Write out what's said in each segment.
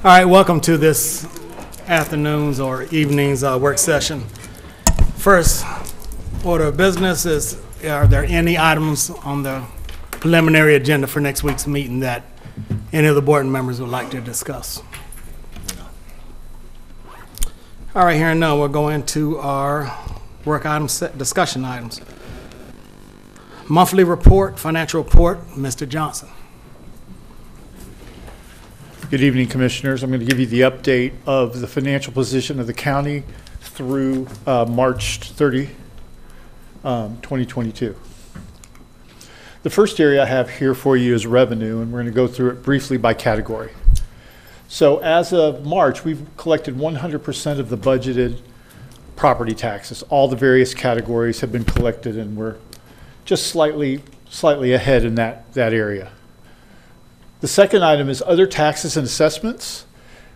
All right, welcome to this afternoon's or evening's work session. First order of business is, are there any items on the preliminary agenda for next week's meeting that any of the board members would like to discuss? All right, hearing none, we'll go into our work items, discussion items. Monthly report, financial report, Mr. Johnson. Good evening, Commissioners. I'm going to give you the update of the financial position of the county through March 30, 2022. The first area I have here for you is revenue, and we're going to go through it briefly by category. So as of March, we've collected 100% of the budgeted property taxes. All the various categories have been collected, and we're just slightly ahead in that area. The second item is other taxes and assessments.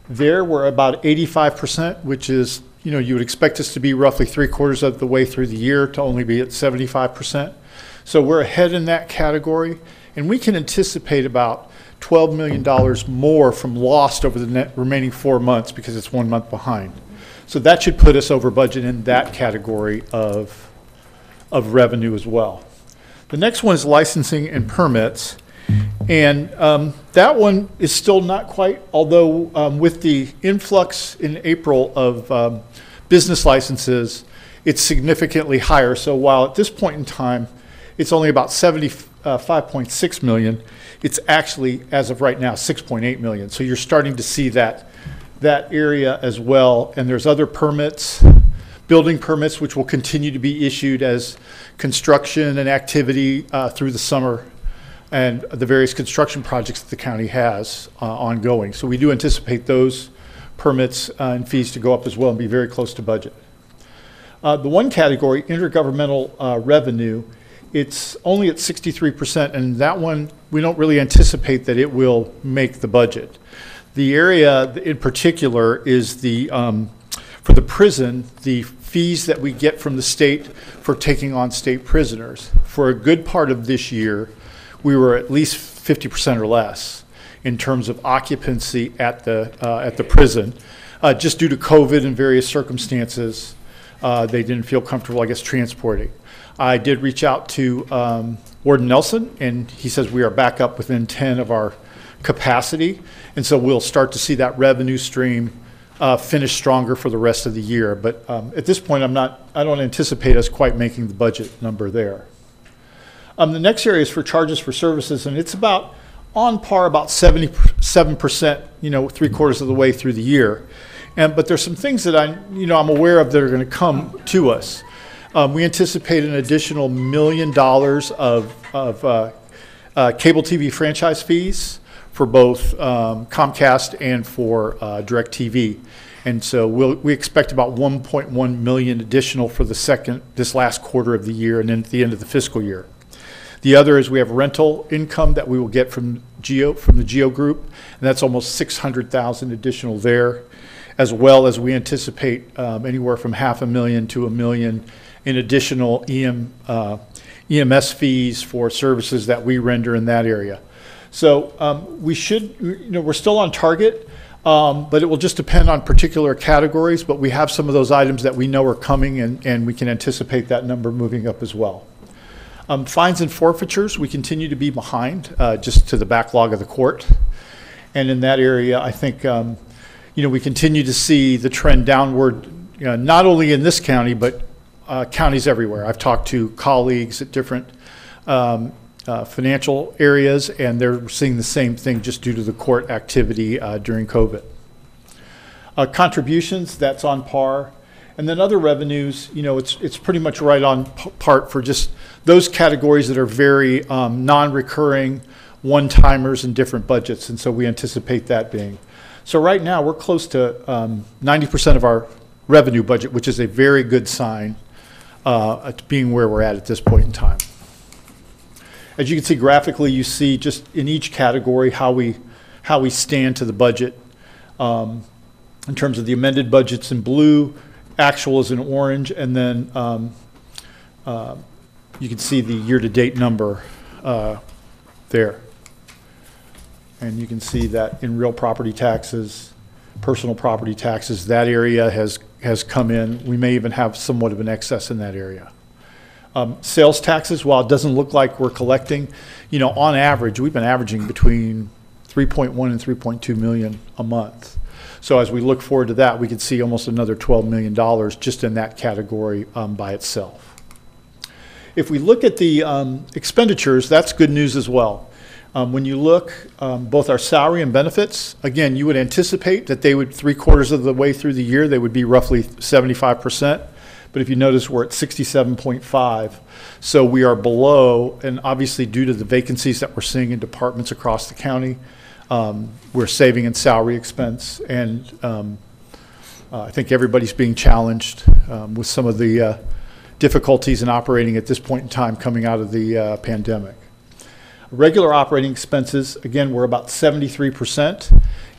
There we're about 85%, which is, you would expect us to be roughly 3/4 of the way through the year to only be at 75%. So we're ahead in that category, and we can anticipate about $12 million more from lost over the remaining 4 months because it's 1 month behind. So that should put us over budget in that category of revenue as well. The next one is licensing and permits. And that one is still not quite, although with the influx in April of business licenses, it's significantly higher. So while at this point in time, it's only about 75.6 million, it's actually, as of right now, 6.8 million. So you're starting to see that area as well. And there's other permits, building permits, which will continue to be issued as construction and activity through the summer, and the various construction projects that the county has ongoing. So we do anticipate those permits and fees to go up as well and be very close to budget. The one category, intergovernmental revenue, it's only at 63%, and that one, we don't really anticipate that it will make the budget. The area in particular is for the prison, the fees that we get from the state for taking on state prisoners. For a good part of this year, we were at least 50% or less in terms of occupancy at the prison. Just due to COVID and various circumstances, they didn't feel comfortable, I guess, transporting. I did reach out to Warden Nelson, and he says we are back up within 10 of our capacity, and so we'll start to see that revenue stream finish stronger for the rest of the year. But at this point, I don't anticipate us quite making the budget number there. The next area is for charges for services, and it's about on par, about 77%, 3/4 of the way through the year. But there's some things that I'm aware of that are going to come to us. We anticipate an additional $1 million of cable TV franchise fees for both Comcast and for DirecTV. And so we expect about 1.1 million additional for this last quarter of the year and then at the end of the fiscal year. The other is we have rental income that we will get from the Geo Group, and that's almost 600,000 additional there, as well as we anticipate anywhere from $500,000 to $1 million in additional EMS fees for services that we render in that area. So we're still on target, but it will just depend on particular categories, but we have some of those items that we know are coming, and we can anticipate that number moving up as well. Fines and forfeitures, we continue to be behind just to the backlog of the court. And in that area, I think, we continue to see the trend downward, not only in this county, but counties everywhere. I've talked to colleagues at different financial areas, and they're seeing the same thing just due to the court activity during COVID. Contributions, that's on par. And then other revenues, it's pretty much right on part for just those categories that are very non-recurring, one-timers and different budgets. And so we anticipate that being. So right now we're close to 90% of our revenue budget, which is a very good sign being where we're at this point in time. As you can see graphically, you see just in each category how we stand to the budget. In terms of the amended budgets in blue, actual is in orange, and then you can see the year-to-date number there. And you can see that in real property taxes, personal property taxes. That area has come in. We may even have somewhat of an excess in that area. Sales taxes, while it doesn't look like we're collecting, you know, on average, we've been averaging between 3.1 and 3.2 million a month. So as we look forward to that, we could see almost another $12 million just in that category by itself. If we look at the expenditures, that's good news as well. When you look, both our salary and benefits, again, you would anticipate that they would, 3/4 of the way through the year, they would be roughly 75%. But if you notice, we're at 67.5. So we are below, and obviously due to the vacancies that we're seeing in departments across the county, we're saving in salary expense. And I think everybody's being challenged with some of the difficulties in operating at this point in time coming out of the pandemic. Regular operating expenses, again, we're about 73%,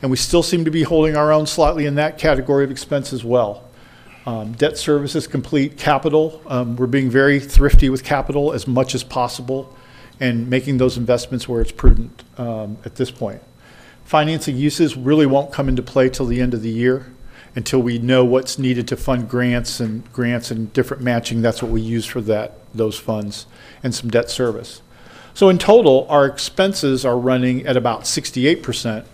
and we still seem to be holding our own slightly in that category of expense as well. Debt service is complete. Capital, we're being very thrifty with capital as much as possible and making those investments where it's prudent at this point. Financing uses really won't come into play till the end of the year until we know what's needed to fund grants and different matching. That's what we use for those funds, and some debt service. So in total, our expenses are running at about 68%.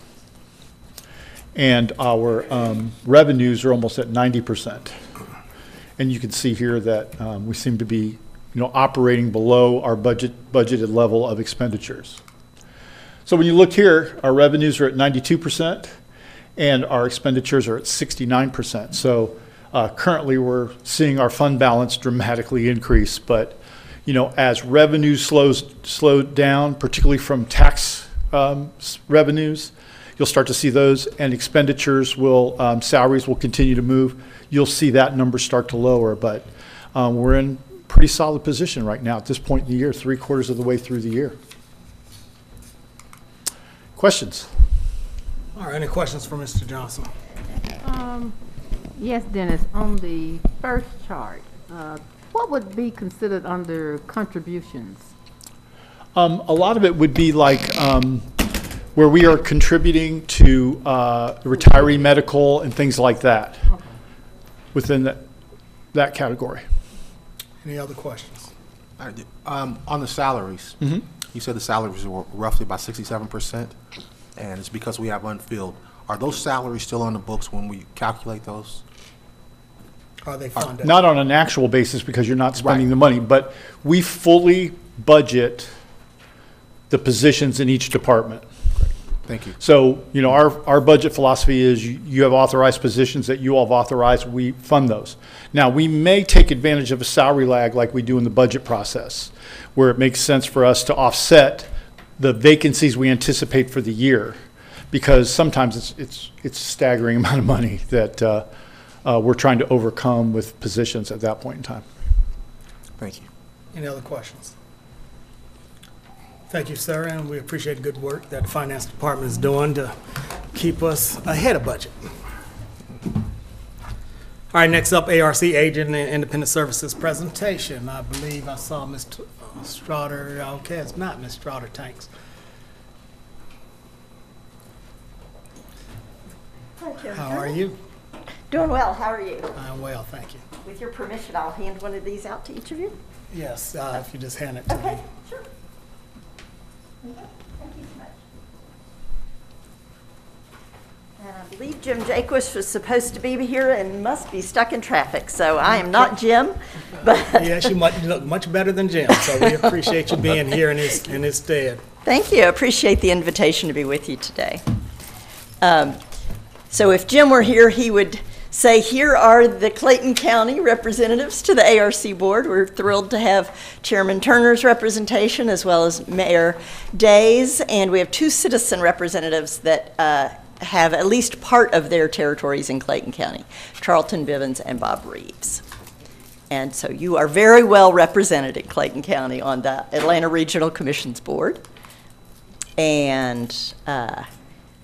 And our revenues are almost at 90%. And you can see here that we seem to be, you know, operating below our budgeted level of expenditures. So when you look here, our revenues are at 92%, and our expenditures are at 69%. So currently, we're seeing our fund balance dramatically increase. But, you know, as revenues slowed down, particularly from tax revenues, you'll start to see those, and expenditures will, salaries will continue to move. You'll see that number start to lower, but we're in pretty solid position right now at this point in the year, 3/4 of the way through the year. Questions? All right, any questions for Mr. Johnson? Yes, Dennis, on the first chart, what would be considered under contributions? A lot of it would be like where we are contributing to retiree medical and things like that, okay, within that category. Any other questions? On the salaries, you said the salaries were roughly about 67%, and it's because we have unfilled. Are those salaries still on the books when we calculate those? Are they funded? Not on an actual basis because you're not spending Right. the money, but we fully budget the positions in each department. Thank you. So, you know, our budget philosophy is you have authorized positions that you all have authorized, we fund those. Now, we may take advantage of a salary lag like we do in the budget process, where it makes sense for us to offset the vacancies we anticipate for the year, because sometimes it's a staggering amount of money that we're trying to overcome with positions at that point in time. Thank you. Any other questions? Thank you, sir, and we appreciate the good work that the finance department is doing to keep us ahead of budget. All right, next up, ARC Agent and Independent Services presentation. I believe I saw Mr. Strotter. Okay, it's not Ms. Strotter Tanks. Hi, Jim. How are you? Doing well. How are you? I'm well, thank you. With your permission, I'll hand one of these out to each of you. Yes, if you just hand it to me. Okay, sure. Thank you so much. And I believe Jim Jaquist was supposed to be here and must be stuck in traffic, so I am not Jim, but. Yes, you look much better than Jim, so we appreciate you being here in his stead. Thank you. I appreciate the invitation to be with you today. So if Jim were here, he would say, here are the Clayton County representatives to the ARC board. We're thrilled to have Chairman Turner's representation as well as Mayor Day's, and we have 2 citizen representatives that have at least part of their territories in Clayton County, Charlton Bivens and Bob Reeves. And so you are very well represented in Clayton County on the Atlanta Regional Commission's board. And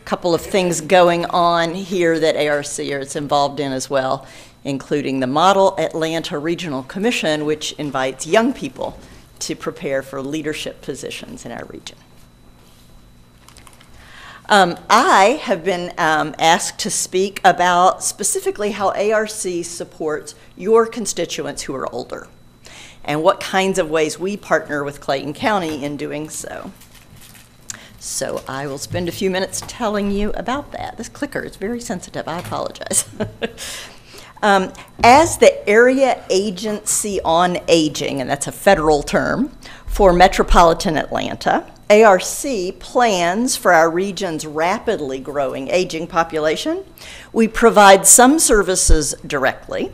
couple of things going on here that ARC is involved in as well, including the Model Atlanta Regional Commission, which invites young people to prepare for leadership positions in our region. I have been asked to speak about specifically how ARC supports your constituents who are older and what kinds of ways we partner with Clayton County in doing so. So I will spend a few minutes telling you about that. This clicker is very sensitive. I apologize. As the Area Agency on Aging, and that's a federal term, for metropolitan Atlanta, ARC plans for our region's rapidly growing aging population. We provide some services directly,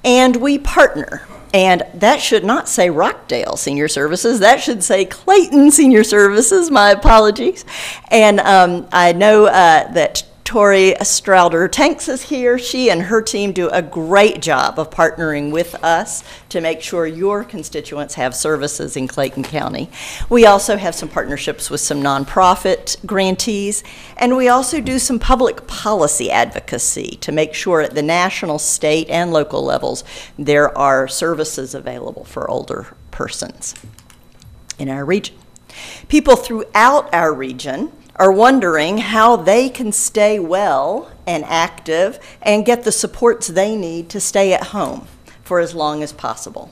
and we partner. And that should not say Rockdale Senior Services. That should say Clayton Senior Services. My apologies. And I know that Tori Strouder-Tanks is here. She and her team do a great job of partnering with us to make sure your constituents have services in Clayton County. We also have some partnerships with some nonprofit grantees, and we also do some public policy advocacy to make sure at the national, state, and local levels there are services available for older persons in our region. People throughout our region are wondering how they can stay well and active and get the supports they need to stay at home for as long as possible.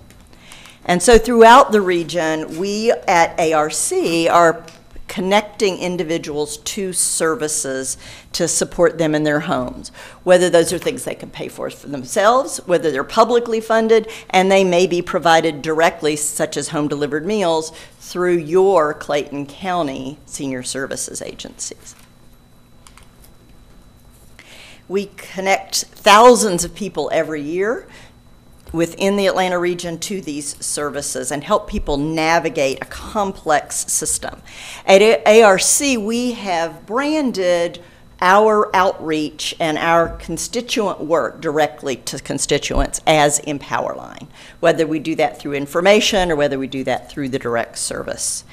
And so throughout the region, we at ARC are connecting individuals to services to support them in their homes, whether those are things they can pay for themselves, whether they're publicly funded, and they may be provided directly, such as home delivered meals, through your Clayton County Senior Services agencies. We connect thousands of people every year within the Atlanta region to these services and help people navigate a complex system. At ARC, we have branded our outreach and our constituent work directly to constituents as EmpowerLine, whether we do that through information or whether we do that through the direct service.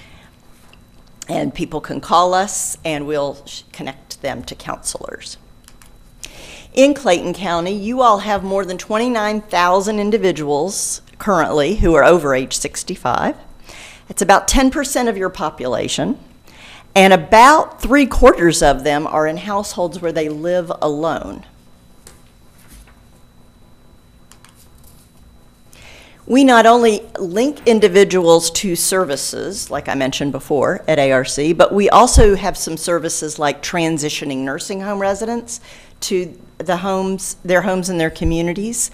And people can call us and we'll connect them to counselors. In Clayton County, you all have more than 29,000 individuals currently who are over age 65. It's about 10% of your population, and about 3/4 of them are in households where they live alone. We not only link individuals to services, like I mentioned before at ARC, but we also have some services like transitioning nursing home residents to their homes and their communities,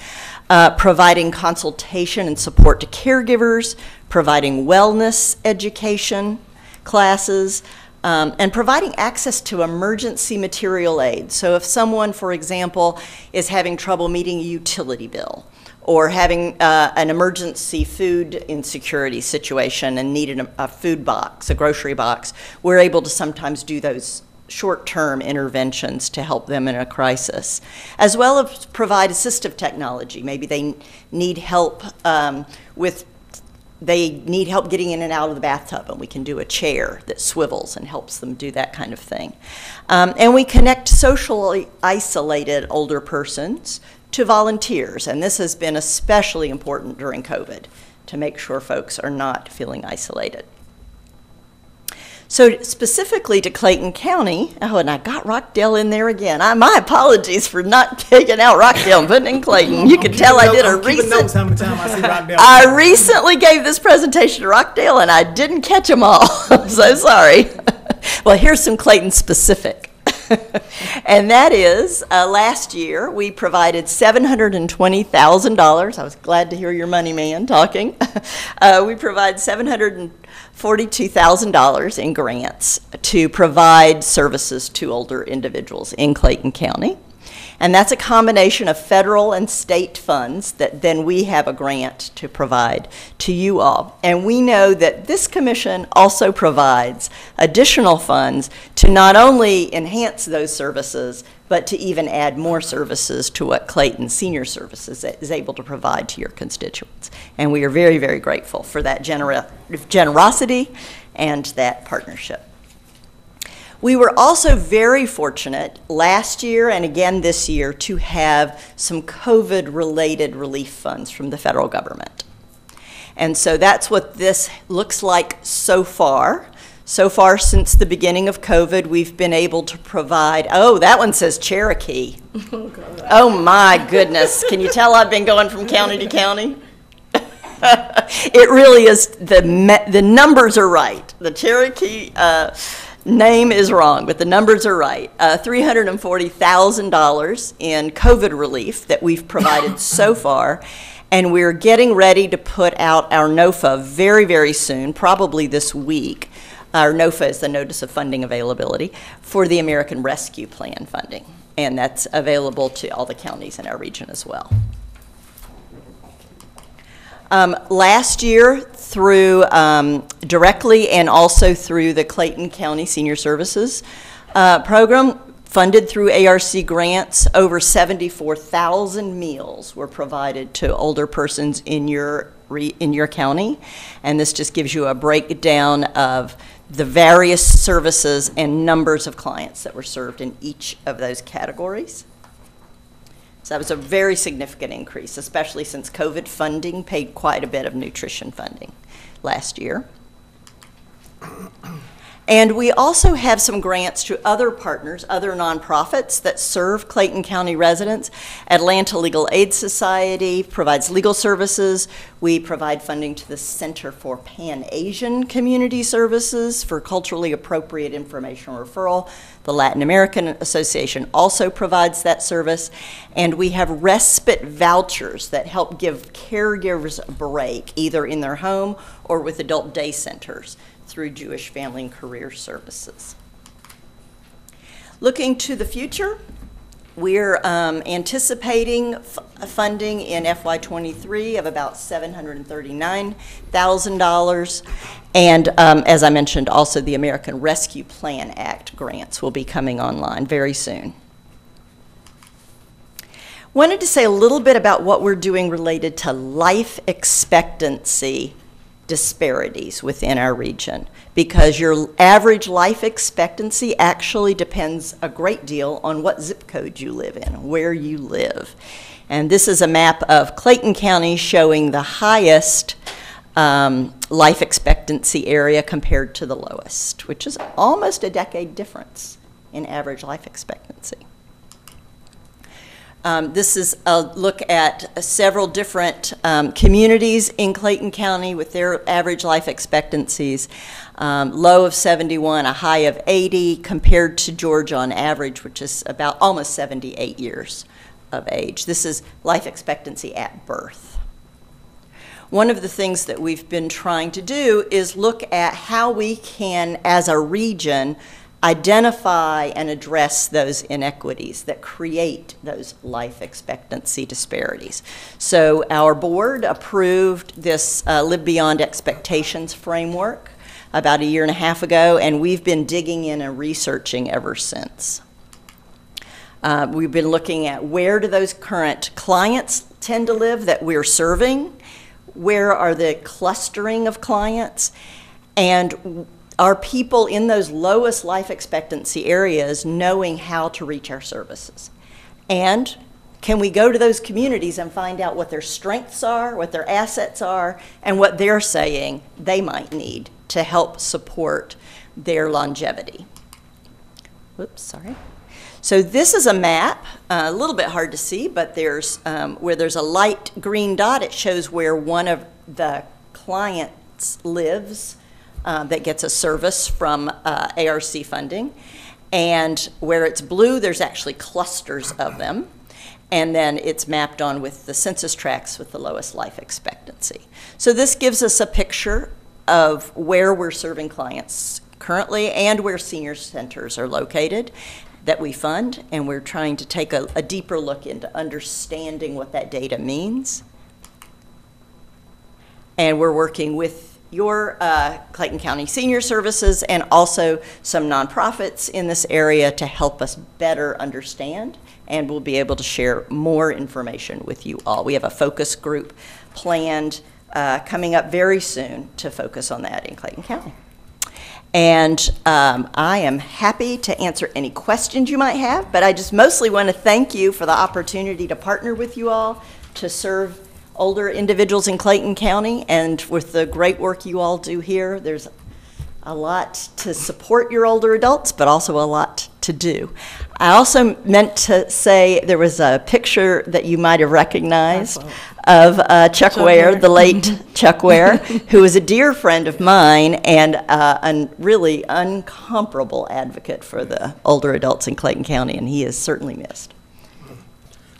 providing consultation and support to caregivers, providing wellness education classes, and providing access to emergency material aid. So if someone, for example, is having trouble meeting a utility bill, or having an emergency food insecurity situation and needed a food box, a grocery box, we're able to sometimes do those short-term interventions to help them in a crisis, as well as provide assistive technology. Maybe they need help getting in and out of the bathtub, and we can do a chair that swivels and helps them do that kind of thing. And we connect socially isolated older persons to volunteers, and this has been especially important during COVID to make sure folks are not feeling isolated. So specifically to Clayton County, oh, and I got Rockdale in there again. My apologies for not taking out Rockdale and putting in Clayton. You can tell I did a recent. How many times I see Rockdale. I recently gave this presentation to Rockdale and I didn't catch them all. I'm so sorry. Well, here's some Clayton specific. And that is, last year we provided $720,000. I was glad to hear your money man talking. We provide $742,000 in grants to provide services to older individuals in Clayton County. And that's a combination of federal and state funds that then we have a grant to provide to you all. And we know that this commission also provides additional funds to not only enhance those services, but to even add more services to what Clayton Senior Services is able to provide to your constituents. And we are very, very grateful for that generosity and that partnership. We were also very fortunate last year and again this year to have some COVID-related relief funds from the federal government. And so that's what this looks like so far. So far, since the beginning of COVID, we've been able to provide, oh, that one says Cherokee. Oh my goodness. Can you tell I've been going from county to county? It really is, the numbers are right. The Cherokee name is wrong, but the numbers are right. $340,000 in COVID relief that we've provided so far, and we're getting ready to put out our NOFA very, very soon, probably this week. Our NOFA is the Notice of Funding Availability for the American Rescue Plan funding, and that's available to all the counties in our region as well. Last year, through directly and also through the Clayton County Senior Services program, funded through ARC grants, over 74,000 meals were provided to older persons in your county. And this just gives you a breakdown of the various services and numbers of clients that were served in each of those categories. So that was a very significant increase, especially since COVID funding paid quite a bit of nutrition funding last year. And we also have some grants to other partners, other nonprofits that serve Clayton County residents. Atlanta Legal Aid Society provides legal services. We provide funding to the Center for Pan-Asian Community Services for culturally appropriate information referral. The Latin American Association also provides that service. And we have respite vouchers that help give caregivers a break, either in their home or with adult day centers, through Jewish Family and Career Services. Looking to the future, we're anticipating funding in FY23 of about $739,000. And as I mentioned, also the American Rescue Plan Act grants will be coming online very soon. Wanted to say a little bit about what we're doing related to life expectancy disparities within our region, because your average life expectancy actually depends a great deal on what zip code you live in, where you live. And this is a map of Clayton County showing the highest life expectancy area compared to the lowest, which is almost a decade difference in average life expectancy. This is a look at several different communities in Clayton County with their average life expectancies. Low of 71, a high of 80, compared to Georgia on average, which is about almost 78 years of age. This is life expectancy at birth. One of the things that we've been trying to do is look at how we can, as a region, identify and address those inequities that create those life expectancy disparities. So our board approved this Live Beyond Expectations framework about a year and a half ago, and we've been digging in and researching ever since. We've been looking at where do those current clients tend to live that we're serving, where are the clustering of clients, and are people in those lowest life expectancy areas knowing how to reach our services? And can we go to those communities and find out what their strengths are, what their assets are, and what they're saying they might need to help support their longevity? Whoops, sorry. So this is a map, a little bit hard to see, but there's where there's a light green dot, it shows where one of the clients lives that gets a service from ARC funding. And where it's blue, there's actually clusters of them. And then it's mapped on with the census tracts with the lowest life expectancy. So this gives us a picture of where we're serving clients currently and where senior centers are located that we fund. And we're trying to take a deeper look into understanding what that data means. And we're working with your Clayton County Senior Services and also some nonprofits in this area to help us better understand, and we'll be able to share more information with you all. We have a focus group planned coming up very soon to focus on that in Clayton County. And I am happy to answer any questions you might have, but I just mostly want to thank you for the opportunity to partner with you all to serve older individuals in Clayton County, and with the great work you all do here, there's a lot to support your older adults, but also a lot to do. I also meant to say there was a picture that you might have recognized of Chuck Ware, the late Chuck Ware, who was a dear friend of mine and a really incomparable advocate for the older adults in Clayton County, and he is certainly missed.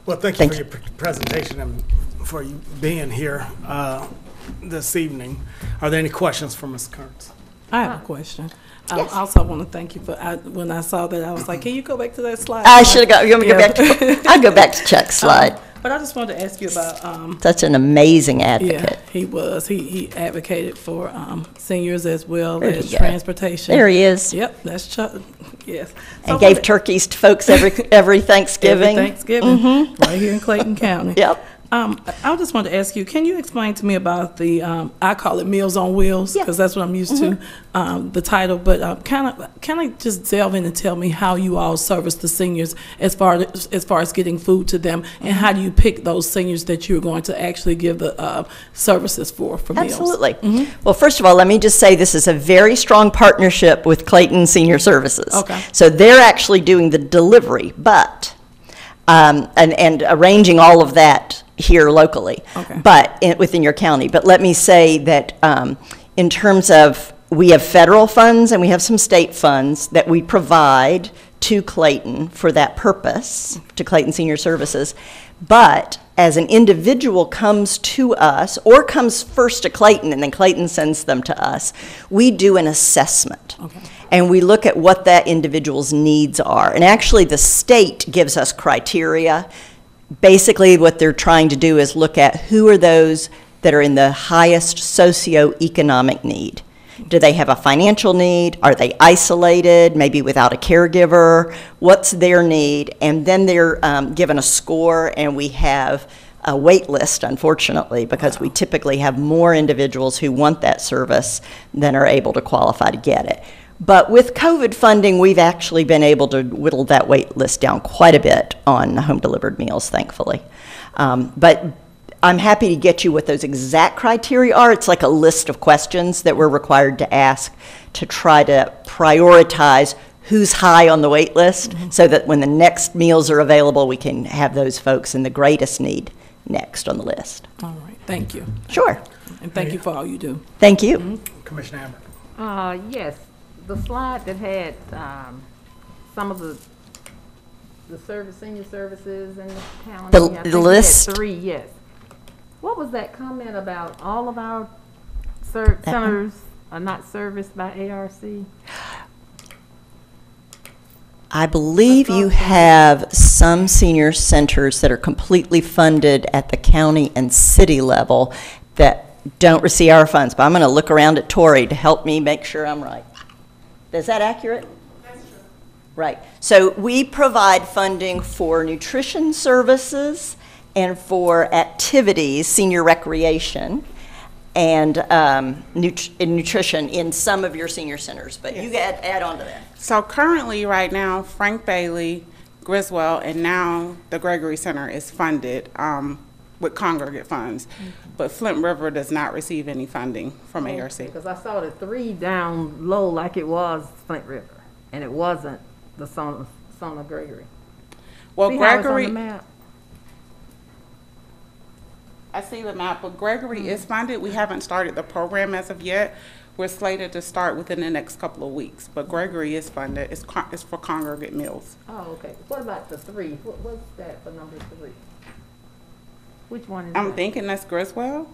Well, thank you for your presentation and for you being here this evening. Are there any questions for Ms. Kearns? I have a question. Yes. I also want to thank you for, when I saw that, I was like, can you go back to that slide? I should have got, you want me to go back to, I'll go back to Chuck's slide. But I just wanted to ask you about, Such an amazing advocate. yeah, he was. He advocated for seniors as well Where'd as he go? transportation. There he is. Yep, that's Chuck, yes. So And I gave wanted- turkeys to folks every Thanksgiving. Every Thanksgiving, right here in Clayton County. Yep. I just wanted to ask you, can you explain to me about the, I call it Meals on Wheels, Yeah. because that's what I'm used to, the title, but can I just delve in and tell me how you all service the seniors as far as getting food to them, and how do you pick those seniors that you're going to actually give the services for meals? Absolutely. Well, first of all, let me just say this is a very strong partnership with Clayton Senior Services. Okay. So they're actually doing the delivery, but, and arranging all of that here locally, Okay. but within your county. But let me say that in terms of, we have federal funds and we have some state funds that we provide to Clayton for that purpose, to Clayton Senior Services. But as an individual comes to us, or comes first to Clayton and then Clayton sends them to us, we do an assessment. Okay. And we look at what that individual's needs are. And actually the state gives us criteria. Basically what they're trying to do is look at who are those that are in the highest socioeconomic need. Do they have a financial need? Are they isolated, maybe without a caregiver? What's their need? And then they're given a score, and we have a wait list, unfortunately, because we typically have more individuals who want that service than are able to qualify to get it. But with COVID funding, we've actually been able to whittle that wait list down quite a bit on home-delivered meals, thankfully. But I'm happy to get you what those exact criteria are. It's like a list of questions that we're required to ask to try to prioritize who's high on the wait list, so that when the next meals are available, we can have those folks in the greatest need next on the list. All right, thank you. Sure. And thank you for all you do. Thank you. Commissioner Amber. Yes, the slide that had some of the senior services in the county. The I think we had list? 3, yes. What was that comment about all of our centers are not serviced by ARC? I believe you have some senior centers that are completely funded at the county and city level that don't receive our funds, but I'm going to look around at Tori to help me make sure I'm right. Is that accurate? That's true. Right. So we provide funding for nutrition services and for activities, senior recreation, and nutrition in some of your senior centers, but you add on to that. So currently, right now, Frank Bailey, Griswold, and now the Gregory Center is funded with congregate funds, but Flint River does not receive any funding from ARC. Because I saw the 3 down low like it was Flint River, and it wasn't the son of Gregory. Well, See how it's on Gregory, the map? I see the map, but Gregory is funded. We haven't started the program as of yet. We're slated to start within the next couple of weeks, but Gregory is funded. It's for congregate meals. Oh, okay. What about the 3? What's that for number 3? Which one is I'm that? thinking that's Griswold.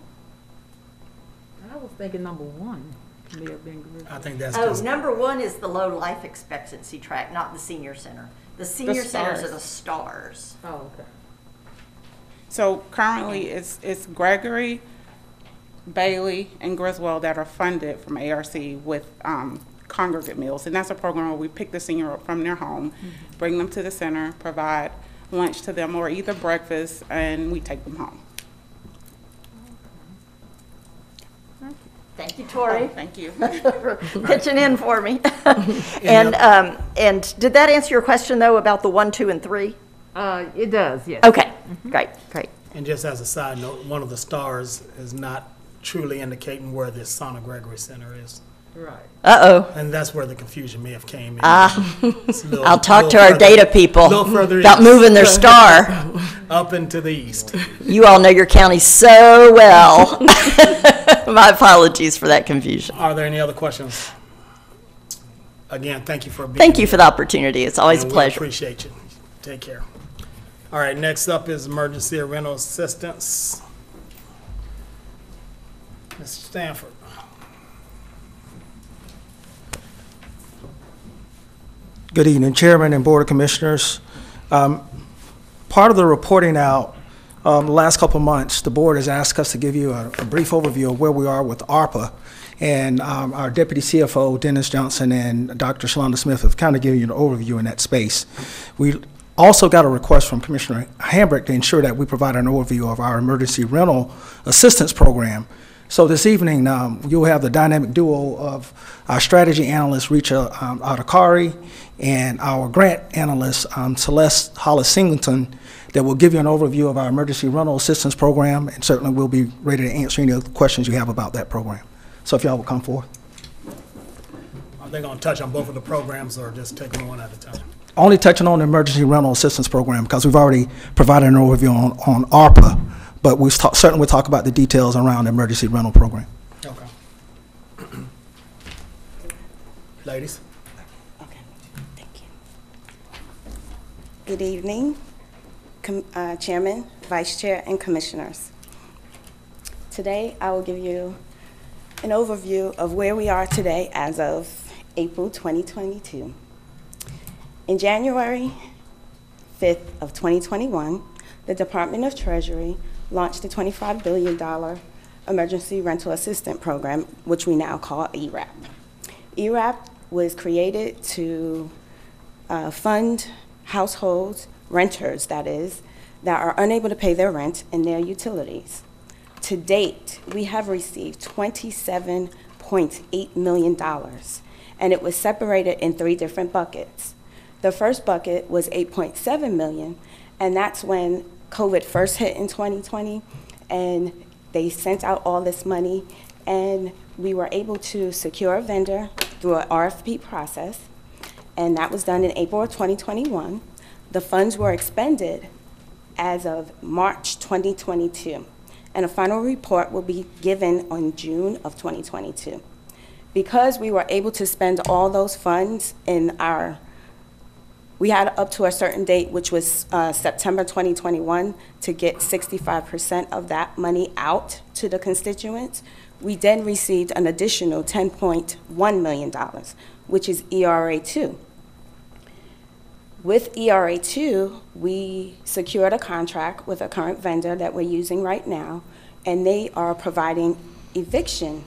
I was thinking number 1 may have been Griswold. I think that's Oh, just, number 1 is the low life expectancy track, not the senior center. The senior centers are the stars. Oh, okay. So currently, it's Gregory, Bailey, and Griswold that are funded from ARC with congregate meals. And that's a program where we pick the senior up from their home, bring them to the center, provide lunch to them or either breakfast, and we take them home. Thank you, Tori. Thank you. For pitching in for me. And did that answer your question, though, about the 1, 2, and 3? It does, yes. Okay, great. and just as a side note, one of the stars is not truly indicating where the Son of Gregory Center is. Right. Uh-oh. And that's where the confusion may have came in. It's a little- I'll talk to little our further- data people little further about east. moving their star. Up into the east. You all know your county so well. My apologies for that confusion. Are there any other questions? Again, thank you for being Thank you here. for the opportunity. It's always a And we pleasure. appreciate you. Take care. All right, next up is emergency rental assistance. Mr. Stanford. Good evening, Chairman and Board of Commissioners. Part of the reporting out the last couple of months, the board has asked us to give you a brief overview of where we are with ARPA. And our Deputy CFO, Dennis Johnson, and Dr. Shalonda Smith have kind of given you an overview in that space. We also got a request from Commissioner Hambrick to ensure that we provide an overview of our emergency rental assistance program. So this evening, you'll have the dynamic duo of our strategy analyst, Richa Adakari, and our grant analyst, Celeste Hollis-Singleton, that will give you an overview of our emergency rental assistance program, and certainly we'll be ready to answer any other questions you have about that program. So if y'all will come forward. Are they going to touch on both of the programs or just take them one at a time? Only touching on the emergency rental assistance program because we've already provided an overview on ARPA, but we certainly will talk about the details around the emergency rental program. Okay. Ladies? Okay, thank you. Good evening, Chairman, Vice Chair, and Commissioners. Today, I will give you an overview of where we are today as of April 2022. In January 5th of 2021, the Department of Treasury launched the $25 billion Emergency Rental Assistance Program, which we now call ERAP. ERAP was created to fund households, renters that is, that are unable to pay their rent and their utilities. To date, we have received $27.8 million, and it was separated in 3 different buckets. The first bucket was $8.7 million, and that's when COVID first hit in 2020, and they sent out all this money, and we were able to secure a vendor through an RFP process, and that was done in April of 2021. The funds were expended as of March 2022. And a final report will be given on June of 2022. Because we were able to spend all those funds we had up to a certain date, which was September 2021, to get 65% of that money out to the constituents. We then received an additional $10.1 million, which is ERA2. With ERA2, we secured a contract with a current vendor that we're using right now, and they are providing eviction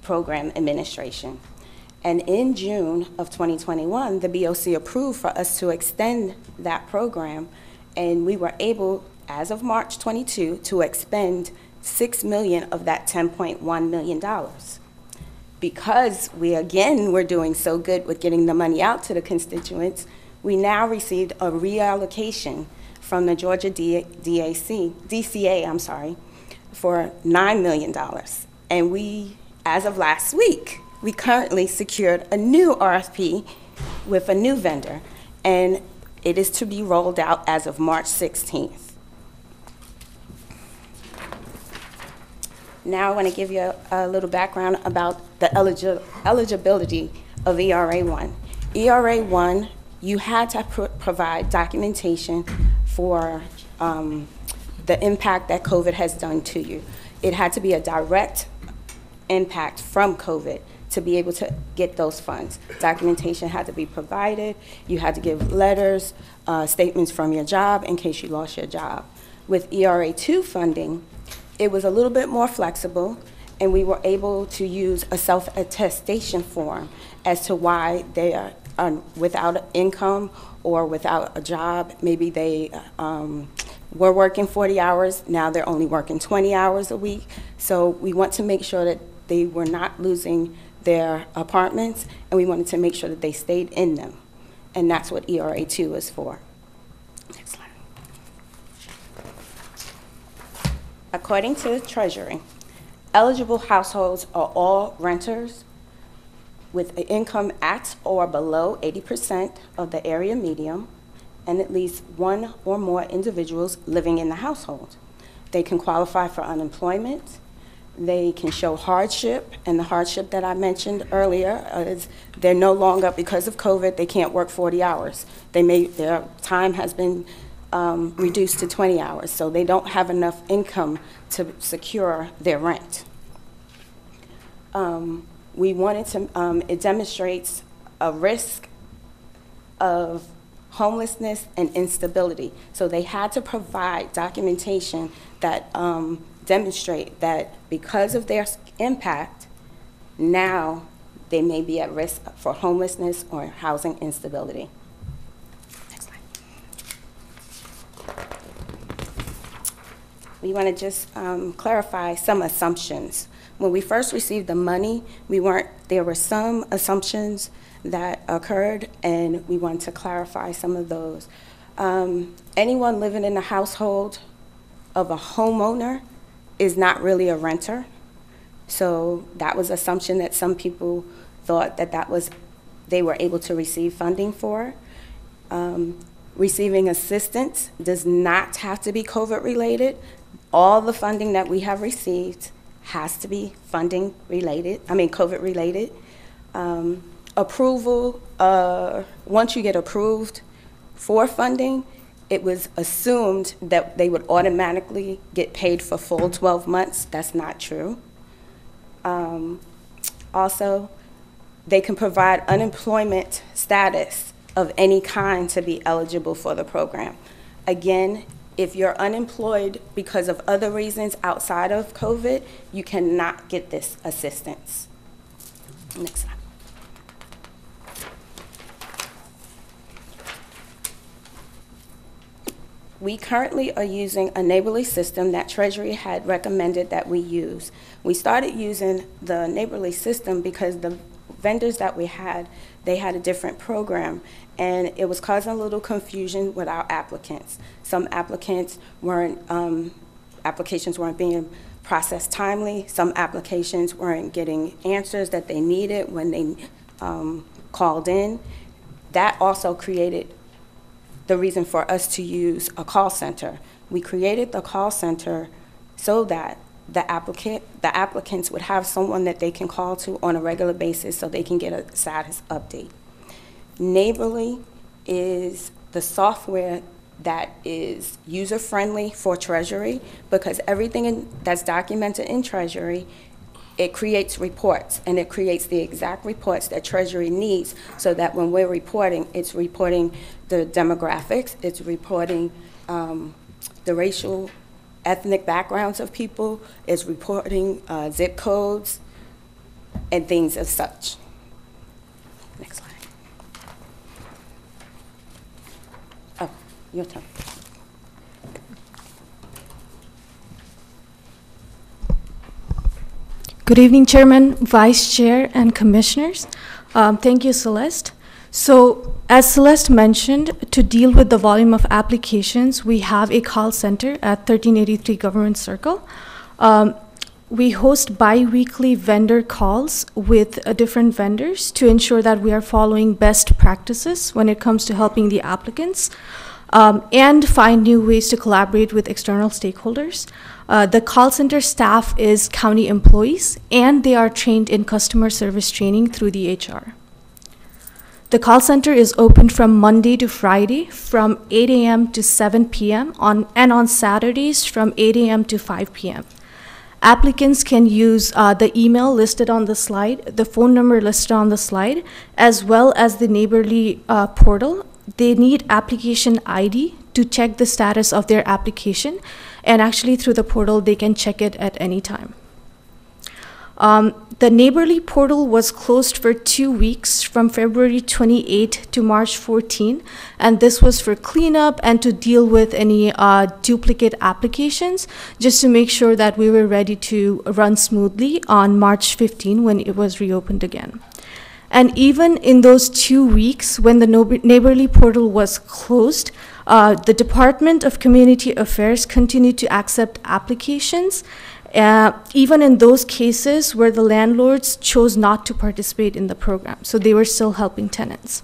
program administration. And in June of 2021, the BOC approved for us to extend that program, and we were able, as of March 22, to expend $6 million of that $10.1 million. Because we're doing so good with getting the money out to the constituents, we now received a reallocation from the Georgia DCA, for $9 million. And we, as of last week, we currently secured a new RFP with a new vendor, and it is to be rolled out as of March 16th. Now I want to give you a little background about the eligibility of ERA1. ERA1, you had to provide documentation for the impact that COVID has done to you. It had to be a direct impact from COVID to be able to get those funds. Documentation had to be provided. You had to give letters, statements from your job in case you lost your job. With ERA2 funding, it was a little bit more flexible, and we were able to use a self-attestation form as to why they are without income or without a job. Maybe they were working 40 hours, now they're only working 20 hours a week. So we want to make sure that they were not losing their apartments, and we wanted to make sure that they stayed in them. And that's what ERA2 is for. Next slide. According to the Treasury, eligible households are all renters, with an income at or below 80% of the area median, and at least one or more individuals living in the household. They can qualify for unemployment. They can show hardship, and the hardship that I mentioned earlier is they're no longer, because of COVID, they can't work 40 hours. Their time has been reduced to 20 hours, so they don't have enough income to secure their rent. We wanted to, it demonstrates a risk of homelessness and instability. So they had to provide documentation that demonstrate that because of their impact, now they may be at risk for homelessness or housing instability. Next slide. We want to just clarify some assumptions. When we first received the money, there were some assumptions that occurred, and we want to clarify some of those. Anyone living in the household of a homeowner is not really a renter. So that was assumption that some people thought that they were able to receive funding for. Receiving assistance does not have to be COVID related. All the funding that we have received has to be COVID related. Approval, once you get approved for funding, it was assumed that they would automatically get paid for full 12 months. That's not true. Also, they can provide unemployment status of any kind to be eligible for the program. Again, if you're unemployed because of other reasons outside of COVID, you cannot get this assistance. Next slide. We currently are using a neighborly system that Treasury had recommended that we use. We started using the neighborly system because the vendors that we had, they had a different program, and it was causing a little confusion with our applicants. Some applicants applications weren't being processed timely. Some applications weren't getting answers that they needed when they called in. That also created the reason for us to use a call center. We created the call center so that the applicants would have someone that they can call to on a regular basis so they can get a status update. Neighborly is the software that is user-friendly for Treasury, because everything that's documented in Treasury, it creates reports, and it creates the exact reports that Treasury needs so that when we're reporting, it's reporting the demographics, it's reporting the racial, ethnic backgrounds of people, it's reporting zip codes and things as such. Next slide. Oh, your turn. Good evening, Chairman, Vice Chair, and Commissioners. Thank you, Celeste. So, as Celeste mentioned, to deal with the volume of applications, we have a call center at 1383 Government Circle. We host bi-weekly vendor calls with different vendors to ensure that we are following best practices when it comes to helping the applicants, and find new ways to collaborate with external stakeholders. The call center staff is county employees, and they are trained in customer service training through the HR. The call center is open from Monday to Friday from 8 a.m. to 7 p.m. and on Saturdays from 8 a.m. to 5 p.m. Applicants can use the email listed on the slide, the phone number listed on the slide, as well as the neighborly portal. They need application ID to check the status of their application, and actually through the portal they can check it at any time. The neighborly portal was closed for 2 weeks from February 28 to March 14, and this was for cleanup and to deal with any duplicate applications, just to make sure that we were ready to run smoothly on March 15 when it was reopened again. And even in those 2 weeks when the neighborly portal was closed, the Department of Community Affairs continued to accept applications, even in those cases where the landlords chose not to participate in the program. So they were still helping tenants.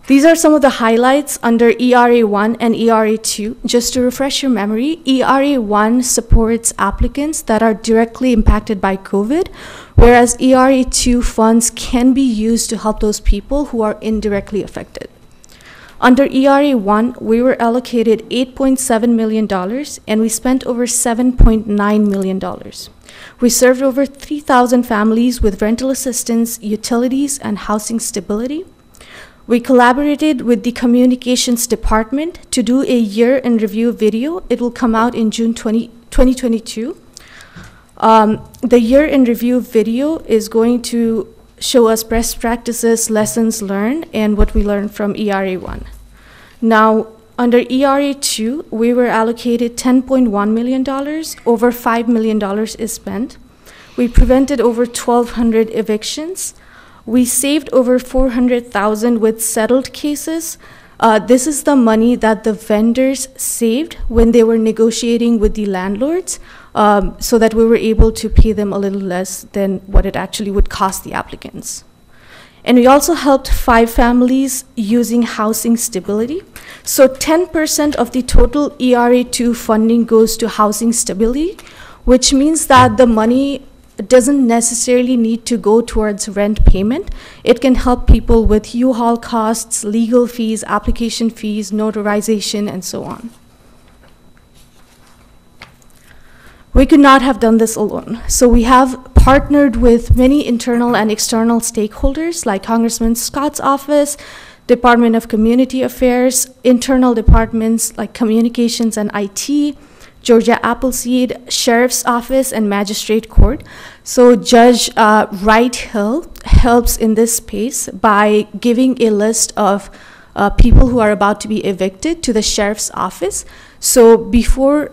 These are some of the highlights under ERA 1 and ERA 2. Just to refresh your memory, ERA 1 supports applicants that are directly impacted by COVID, whereas ERA 2 funds can be used to help those people who are indirectly affected. Under ERA 1, we were allocated $8.7 million, and we spent over $7.9 million. We served over 3,000 families with rental assistance, utilities, and housing stability. We collaborated with the communications department to do a year-in review video. It will come out in June 2022. The year-in review video is going to show us best practices, lessons learned, and what we learned from ERA 1. Now, under ERA 2, we were allocated $10.1 million. Over $5 million is spent. We prevented over 1,200 evictions. We saved over $400,000 with settled cases. This is the money that the vendors saved when they were negotiating with the landlords, so that we were able to pay them a little less than what it actually would cost the applicants. And we also helped 5 families using housing stability. So 10% of the total ERA 2 funding goes to housing stability, which means that the money doesn't necessarily need to go towards rent payment. It can help people with U-Haul costs, legal fees, application fees, notarization, and so on. We could not have done this alone. So we have partnered with many internal and external stakeholders like Congressman Scott's office, Department of Community Affairs, internal departments like Communications and IT, Georgia Appleseed, Sheriff's Office, and Magistrate Court. So Judge Wright Hill helps in this space by giving a list of people who are about to be evicted to the Sheriff's Office. So before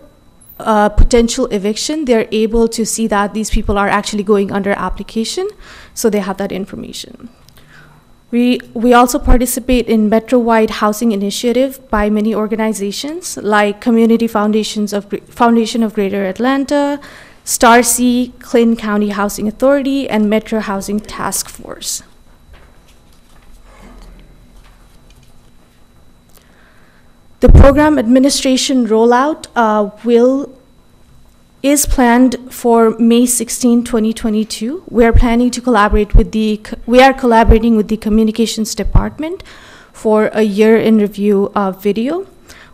potential eviction, they're able to see that these people are actually going under application, so they have that information. We also participate in Metro-wide housing initiative by many organizations like Community Foundation of Greater Atlanta, STAR-C, Clayton County Housing Authority, and Metro Housing Task Force. The program administration rollout is planned for May 16, 2022. We are collaborating with the communications department for a year-in review video.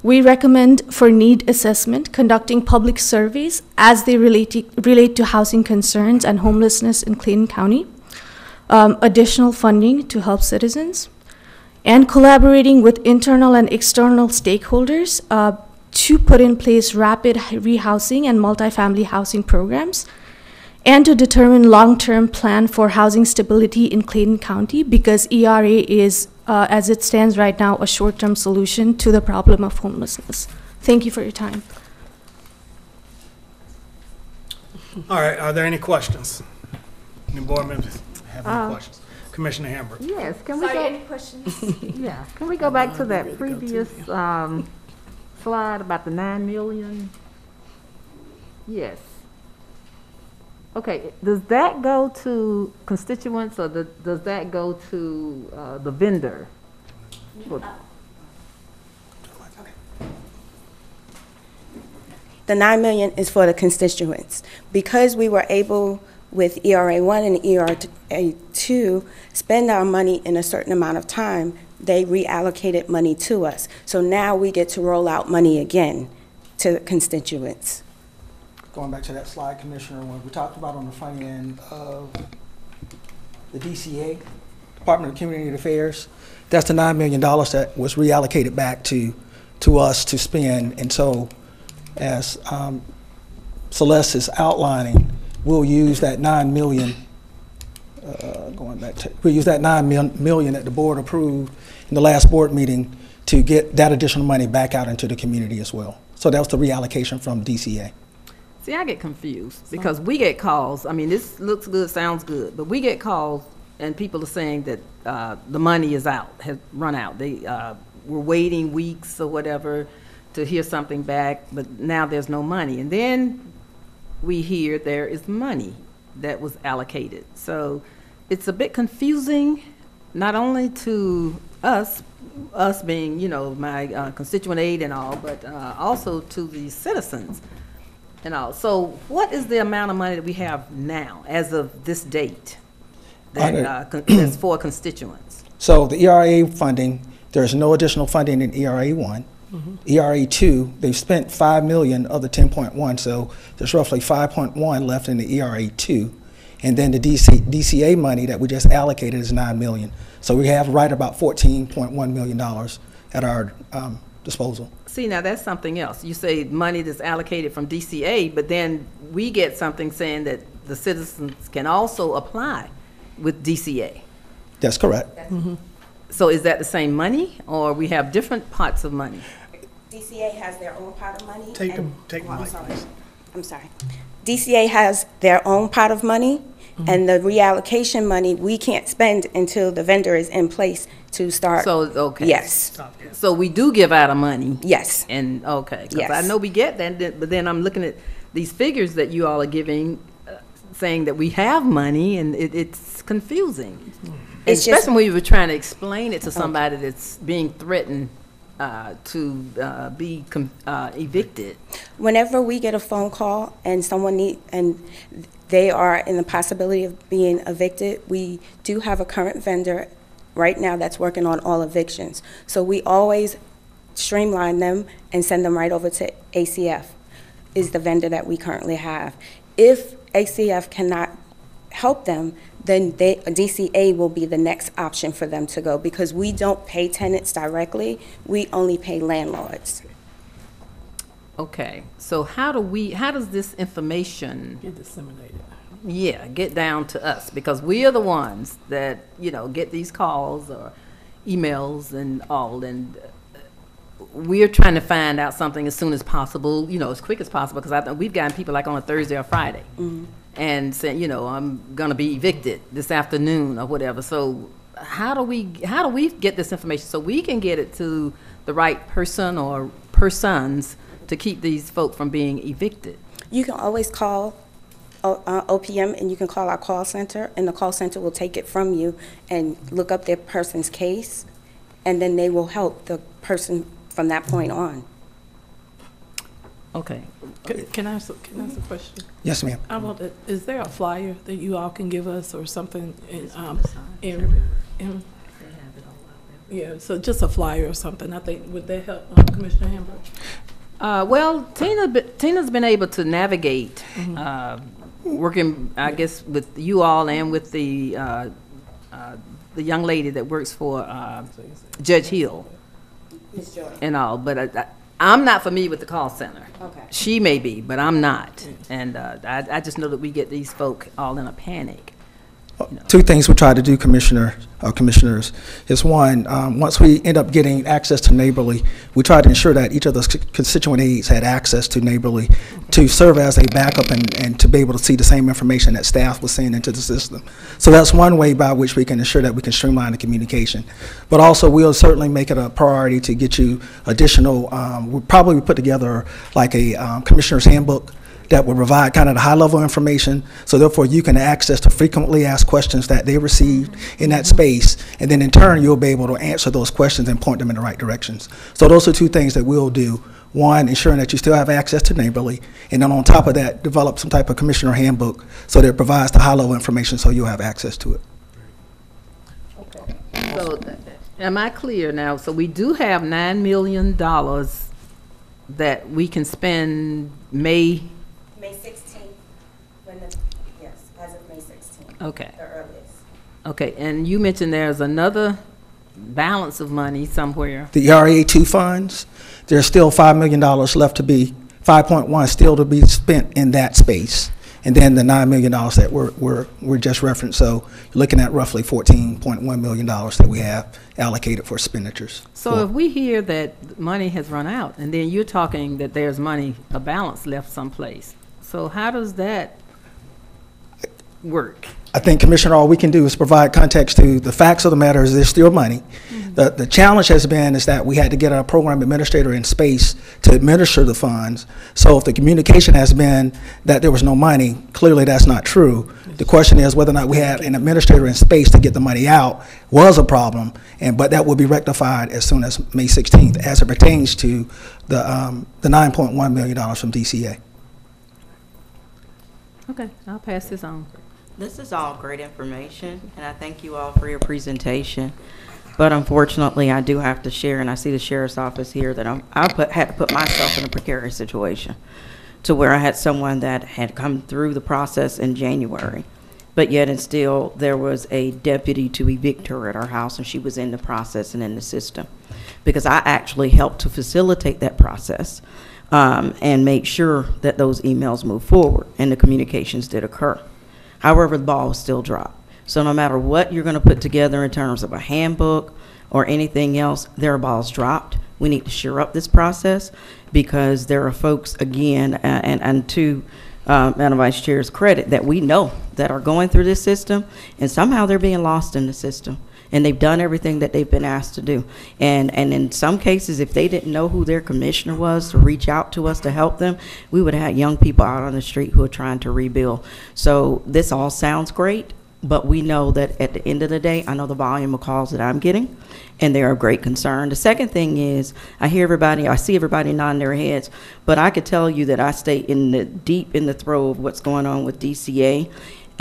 We recommend for need assessment, conducting public surveys as they relate to housing concerns and homelessness in Clayton County, additional funding to help citizens, and collaborating with internal and external stakeholders to put in place rapid rehousing and multifamily housing programs, and to determine long-term plan for housing stability in Clayton County, because ERA is, as it stands right now, a short-term solution to the problem of homelessness. Thank you for your time. All right, are there any questions? Any board members have any questions? Commissioner Hamburg. Yes, can we go? Any questions? Yeah, can we go back to that previous slide about the 9 million? Yes. Okay, does that go to constituents, or does that go to the vendor? The 9 million is for the constituents. Because we were able, with ERA 1 and ERA 2, spend our money in a certain amount of time, they reallocated money to us. So now we get to roll out money again to the constituents. Going back to that slide, Commissioner, when we talked about on the front end of the DCA, Department of Community Affairs, that's the $9 million that was reallocated back to us to spend. And so, as Celeste is outlining, we'll use that $9 million. We'll use that $9 million that the board approved in the last board meeting to get that additional money back out into the community as well. So that was the reallocation from DCA. See, I get confused because we get calls. I mean, this looks good, sounds good, but we get calls and people are saying that the money is out, has run out. They were waiting weeks or whatever to hear something back, but now there's no money. And then we hear there is money that was allocated. So it's a bit confusing, not only to us being, you know, my constituent aid and all, but also to the citizens and all. So what is the amount of money that we have now, as of this date, that that's for constituents? So the ERA funding, there's no additional funding in ERA 1. ERA 2, they've spent $5 million of the 10.1, so there's roughly 5.1 left in the ERA 2. And then the DCA money that we just allocated is $9 million. So we have right about $14.1 million at our disposal. See, now that's something else. You say money that's allocated from DCA, but then we get something saying that the citizens can also apply with DCA. That's correct. So is that the same money, or we have different pots of money? DCA has their own pot of money. Take and- the I'm mic, sorry. please. I'm sorry. DCA has their own pot of money, and the reallocation money we can't spend until the vendor is in place to start. So, okay. Yes, So we do give out our money? yes. And, okay, because Yes. I know we get that, but then I'm looking at these figures that you all are giving, saying that we have money, and it's confusing. It's just- Especially when you were trying to explain it to somebody that's being threatened to be evicted. Whenever we get a phone call and and they are in the possibility of being evicted, we do have a current vendor right now that's working on all evictions. So we always streamline them and send them right over to ACF, is the vendor that we currently have. If ACF cannot help them, then DCA will be the next option for them to go, because we don't pay tenants directly, we only pay landlords. Okay, so how does this information, Get disseminated. get down to us? Because we are the ones that, you know, get these calls or emails and all, and we're trying to find out something as soon as possible, you know, as quick as possible, because we've gotten people like on a Thursday or Friday and saying, you know, I'm gonna be evicted this afternoon or whatever. So how do we get this information so we can get it to the right person or persons to keep these folk from being evicted? You can always call OPM, and you can call our call center, and the call center will take it from you and look up their person's case, and then they will help the person from that point on. Okay. Can I ask a question? Yes, ma'am. Is there a flyer that you all can give us or something in yeah, so just a flyer or something, I think, would that help, Commissioner Hamburg? Well, Tina's been able to navigate, working, I guess, with you all and with the young lady that works for Judge Hill Ms. Joy. and all. But I'm not familiar with the call center. Okay. She may be, but I'm not. And I just know that we get these folk all in a panic. Two things we try to do, commissioners, is one, once we end up getting access to Neighborly, we try to ensure that each of those constituent aides had access to Neighborly to serve as a backup and to be able to see the same information that staff was seeing into the system. So that's one way by which we can ensure that we can streamline the communication. But also, we'll certainly make it a priority to get you additional, we'll probably put together like a commissioner's handbook that will provide kind of the high-level information, so therefore you can access to frequently asked questions that they received in that space, and then in turn you'll be able to answer those questions and point them in the right directions. So those are two things that we'll do. One, ensuring that you still have access to Neighborly, and then on top of that, develop some type of commissioner handbook so that it provides the high-level information so you'll have access to it. So am I clear now? So we do have $9 million that we can spend May 16th, yes, as of May 16th. Okay. The earliest. Okay, and you mentioned there's another balance of money somewhere. The ERA 2 funds, there's still $5 million left to be, 5.1 still to be spent in that space. And then the $9 million that we're just referenced. So you're looking at roughly $14.1 million that we have allocated for expenditures. So if we hear that money has run out, and then you're talking that there's money, a balance left someplace, so how does that? work? I think, Commissioner, all we can do is provide context to the facts of the matter is there's still money. The challenge has been is that we had to get a program administrator in space to administer the funds. So if the communication has been that there was no money, clearly that's not true. The question is whether or not we had an administrator in space to get the money out was a problem, but that will be rectified as soon as May 16th as it pertains to the $9.1 million from DCA. Okay, I'll pass this on. This is all great information, and I thank you all for your presentation. But unfortunately, I do have to share, and I see the sheriff's office here, that had to put myself in a precarious situation to where I had someone that had come through the process in January, but yet and still there was a deputy to evict her at our house, and she was in the process and in the system. Because I actually helped to facilitate that process and make sure that those emails moved forward and the communications did occur. However, the ball was still dropped. So no matter what you're going to put together in terms of a handbook or anything else, there are balls dropped. We need to shore up this process because there are folks, again, and to Madam Vice Chair's credit, that we know that are going through this system, and somehow they're being lost in the system. And they've done everything that they've been asked to do. And in some cases, if they didn't know who their commissioner was to reach out to us to help them, we would have had young people out on the street who are trying to rebuild. So this all sounds great, but we know that at the end of the day, I know the volume of calls that I'm getting, and they're of great concern. The second thing is, I see everybody nodding their heads, but I could tell you that I stay deep in the throes of what's going on with DCA,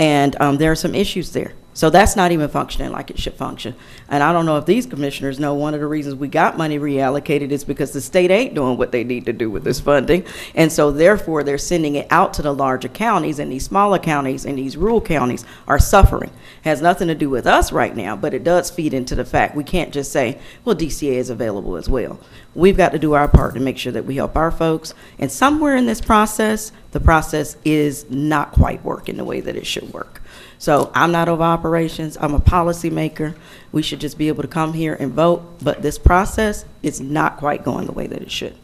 and there are some issues there. So that's not even functioning like it should function. And I don't know if these commissioners know one of the reasons we got money reallocated is because the state ain't doing what they need to do with this funding. And so therefore they're sending it out to the larger counties, and these smaller counties and these rural counties are suffering. It has nothing to do with us right now, but it does feed into the fact we can't just say, well, DCA is available as well. We've got to do our part to make sure that we help our folks. And somewhere in this process, the process is not quite working the way that it should work. So I'm not over operations. I'm a policymaker. We should just be able to come here and vote. But this process is not quite going the way that it should.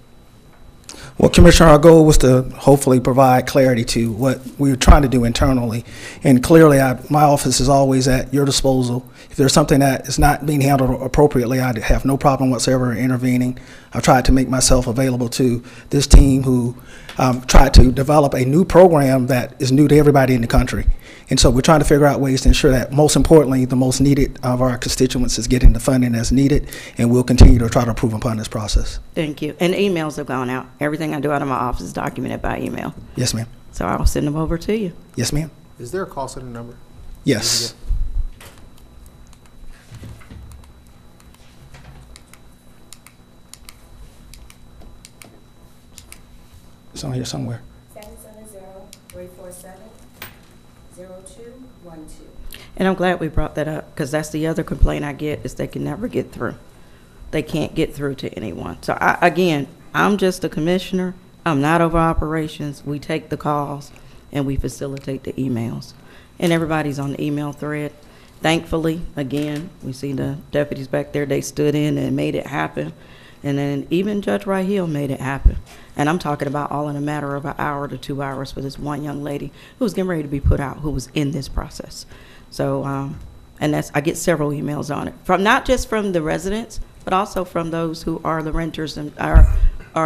Well, Commissioner, our goal was to hopefully provide clarity to what we were trying to do internally. And clearly, my office is always at your disposal. If there's something that is not being handled appropriately, I'd have no problem whatsoever intervening. I've tried to make myself available to this team who tried to develop a new program that is new to everybody in the country. And so we're trying to figure out ways to ensure that, most importantly, the most needed of our constituents is getting the funding as needed, and we'll continue to try to improve upon this process. Thank you. And emails have gone out. Everything I do out of my office is documented by email. Yes, ma'am. So I'll send them over to you. Yes, ma'am. Is there a call center number? Yes. It's on here somewhere. 770-347-0212. And I'm glad we brought that up, because that's the other complaint I get, is they can never get through. They can't get through to anyone. So again, I'm just a commissioner. I'm not over operations. We take the calls and we facilitate the emails. And everybody's on the email thread. Thankfully, again, we see the deputies back there, they stood in and made it happen. And then even Judge Raheel made it happen. And I'm talking about all in a matter of an hour to 2 hours for this one young lady who was getting ready to be put out, who was in this process. So, and I get several emails on it, from not just from the residents, but also from those who are the renters and are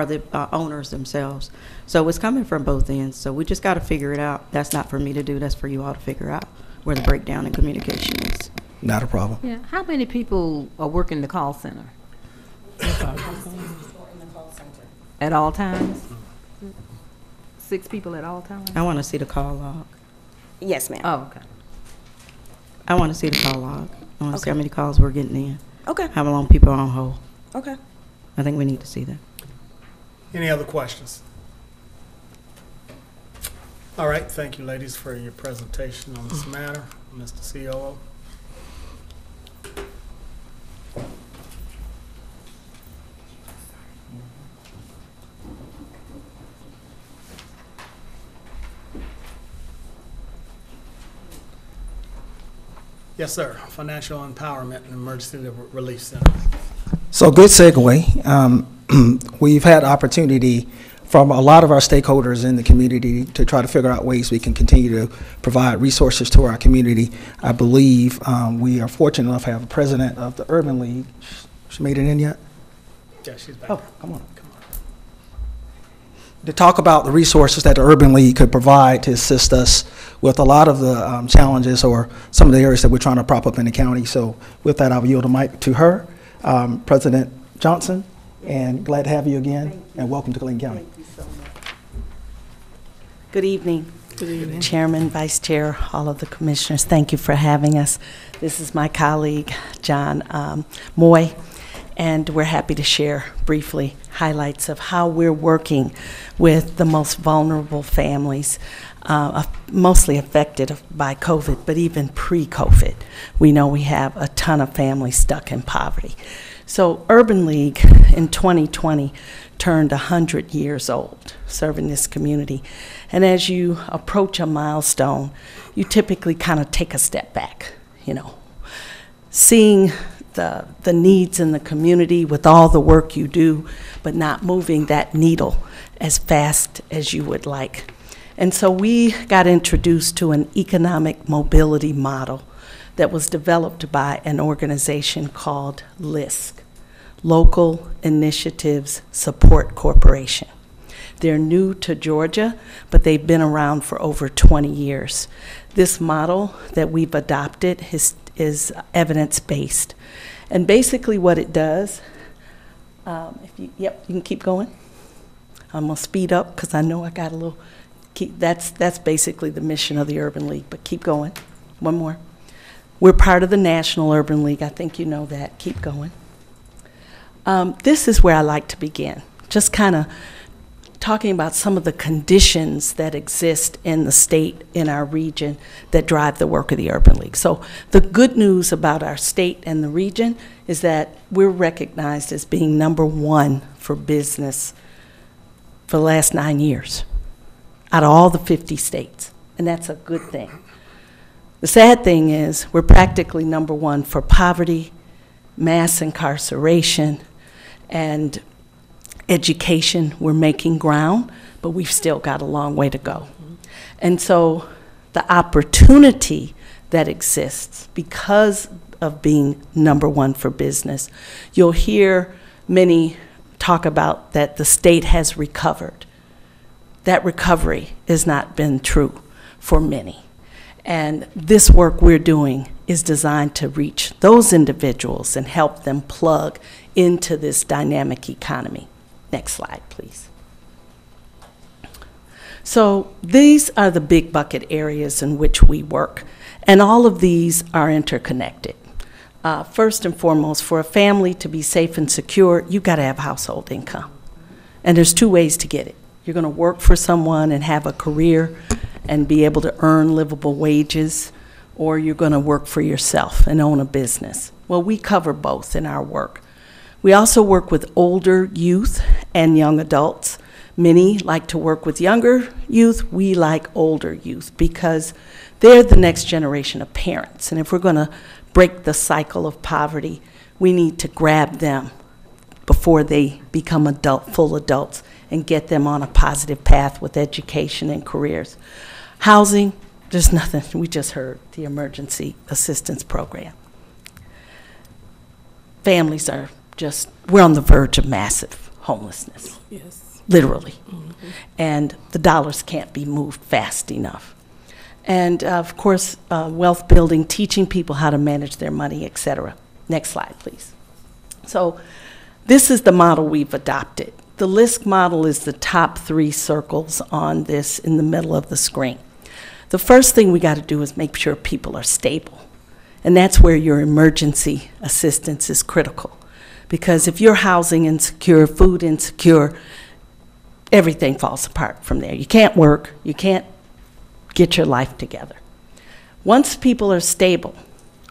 the owners themselves. So it's coming from both ends. So we just got to figure it out. That's not for me to do. That's for you all to figure out where the breakdown in communication is. Not a problem. Yeah. How many people are working the call center? At all times? 6 people at all times? I want to see the call log. Yes, ma'am. Oh, okay. I want to see the call log. I want to see how many calls we're getting in. Okay. How long people are on hold. Okay. I think we need to see that. Any other questions? All right, thank you, ladies, for your presentation on this matter. Mr. COO. Yes, sir. Financial Empowerment and Emergency Relief Center. So good segue. We've had opportunity from a lot of our stakeholders in the community to try to figure out ways we can continue to provide resources to our community. I believe we are fortunate enough to have a president of the Urban League. She made it in yet? Yeah, she's back. Oh, come on. To talk about the resources that the Urban League could provide to assist us with a lot of the challenges or some of the areas that we're trying to prop up in the county. So with that, I'll yield the mic to her, President Johnson, and glad to have you again, and welcome to Clayton County. Thank you so much. Good evening. Good evening. Chairman, Vice Chair, all of the commissioners, thank you for having us. This is my colleague, John Moy, and we're happy to share briefly highlights of how we're working with the most vulnerable families, mostly affected by COVID, but even pre-COVID. We know we have a ton of families stuck in poverty. So Urban League in 2020 turned 100 years old serving this community. And as you approach a milestone, you typically kind of take a step back, you know, seeing the needs in the community with all the work you do, but not moving that needle as fast as you would like. And so we got introduced to an economic mobility model that was developed by an organization called LISC, Local Initiatives Support Corporation. They're new to Georgia, but they've been around for over 20 years. This model that we've adopted is evidence-based. And basically what it does, you can keep going. I'm gonna speed up because I know I got a little, that's basically the mission of the Urban League, but keep going. One more. We're part of the National Urban League. I think you know that. Keep going. This is where I like to begin, just kind of talking about some of the conditions that exist in the state, in our region, that drive the work of the Urban League. So the good news about our state and the region is that we're recognized as being #1 for business for the last 9 years out of all the 50 states, and that's a good thing. The sad thing is we're practically #1 for poverty, mass incarceration, and education. We're making ground, but we've still got a long way to go. And so the opportunity that exists because of being #1 for business, you'll hear many talk about that the state has recovered. That recovery has not been true for many. And this work we're doing is designed to reach those individuals and help them plug into this dynamic economy. Next slide, please. So these are the big bucket areas in which we work, and all of these are interconnected. First and foremost, for a family to be safe and secure, you've got to have household income. And there's 2 ways to get it. You're going to work for someone and have a career and be able to earn livable wages, or you're going to work for yourself and own a business. Well, we cover both in our work. We also work with older youth and young adults. Many like to work with younger youth. We like older youth because they're the next generation of parents. And if we're going to break the cycle of poverty, we need to grab them before they become full adults and get them on a positive path with education and careers. Housing, there's nothing. We just heard the emergency assistance program. Families are we're on the verge of massive homelessness. Yes. Literally. Mm-hmm. And the dollars can't be moved fast enough. And of course, wealth building, teaching people how to manage their money, et cetera. Next slide, please. So this is the model we've adopted. The LISC model is the top 3 circles on this in the middle of the screen. The first thing we got to do is make sure people are stable. And that's where your emergency assistance is critical. Because if you're housing insecure, food insecure, everything falls apart from there. You can't work, you can't get your life together. Once people are stable,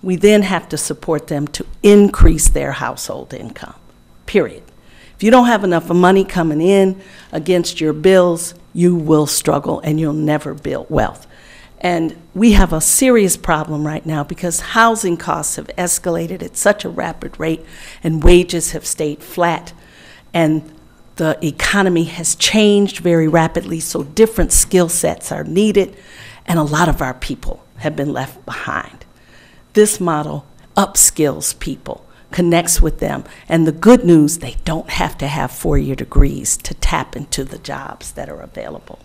we then have to support them to increase their household income, period. If you don't have enough money coming in against your bills, you will struggle and you'll never build wealth. And we have a serious problem right now because housing costs have escalated at such a rapid rate and wages have stayed flat. And The economy has changed very rapidly, so different skill sets are needed, and a lot of our people have been left behind. This model upskills people, connects with them, and the good news, they don't have to have four-year degrees to tap into the jobs that are available.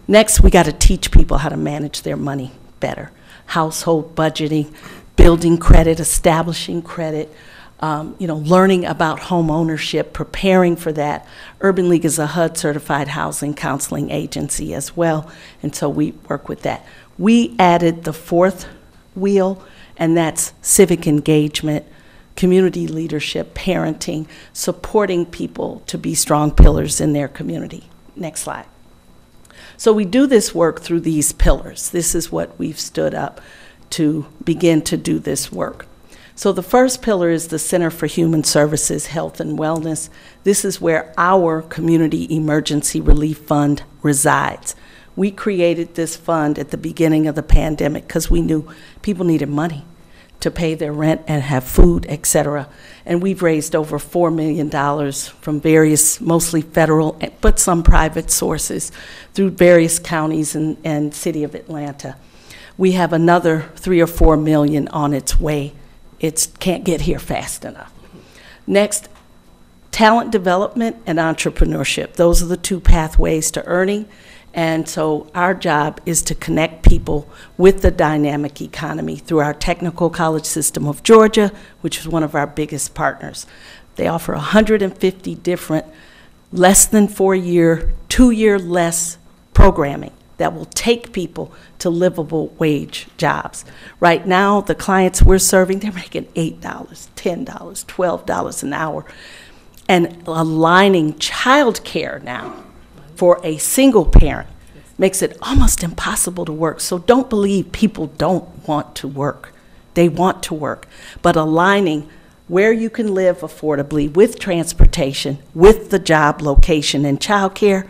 Next, we got to teach people how to manage their money better. Household budgeting, building credit, establishing credit, learning about home ownership, preparing for that. Urban League is a HUD certified housing counseling agency as well, and so we work with that. We added the fourth wheel, and that's civic engagement, community leadership, parenting, supporting people to be strong pillars in their community. Next slide. So we do this work through these pillars. This is what we've stood up to begin to do this work. So the first pillar is the Center for Human Services, Health and Wellness. This is where our Community Emergency Relief Fund resides. We created this fund at the beginning of the pandemic because we knew people needed money to pay their rent and have food, et cetera. And we've raised over $4 million from various, mostly federal, but some private sources through various counties and city of Atlanta. We have another 3 or 4 million on its way. It can't get here fast enough. Next, talent development and entrepreneurship. Those are the two pathways to earning. And so our job is to connect people with the dynamic economy through our Technical College System of Georgia, which is one of our biggest partners. They offer 150 different less than 4-year, 2-year less programming that will take people to livable wage jobs. Right now, the clients we're serving, they're making $8, $10, $12 an hour. And aligning child care now for a single parent makes it almost impossible to work. So don't believe people don't want to work. They want to work. But aligning where you can live affordably with transportation, with the job location and child care,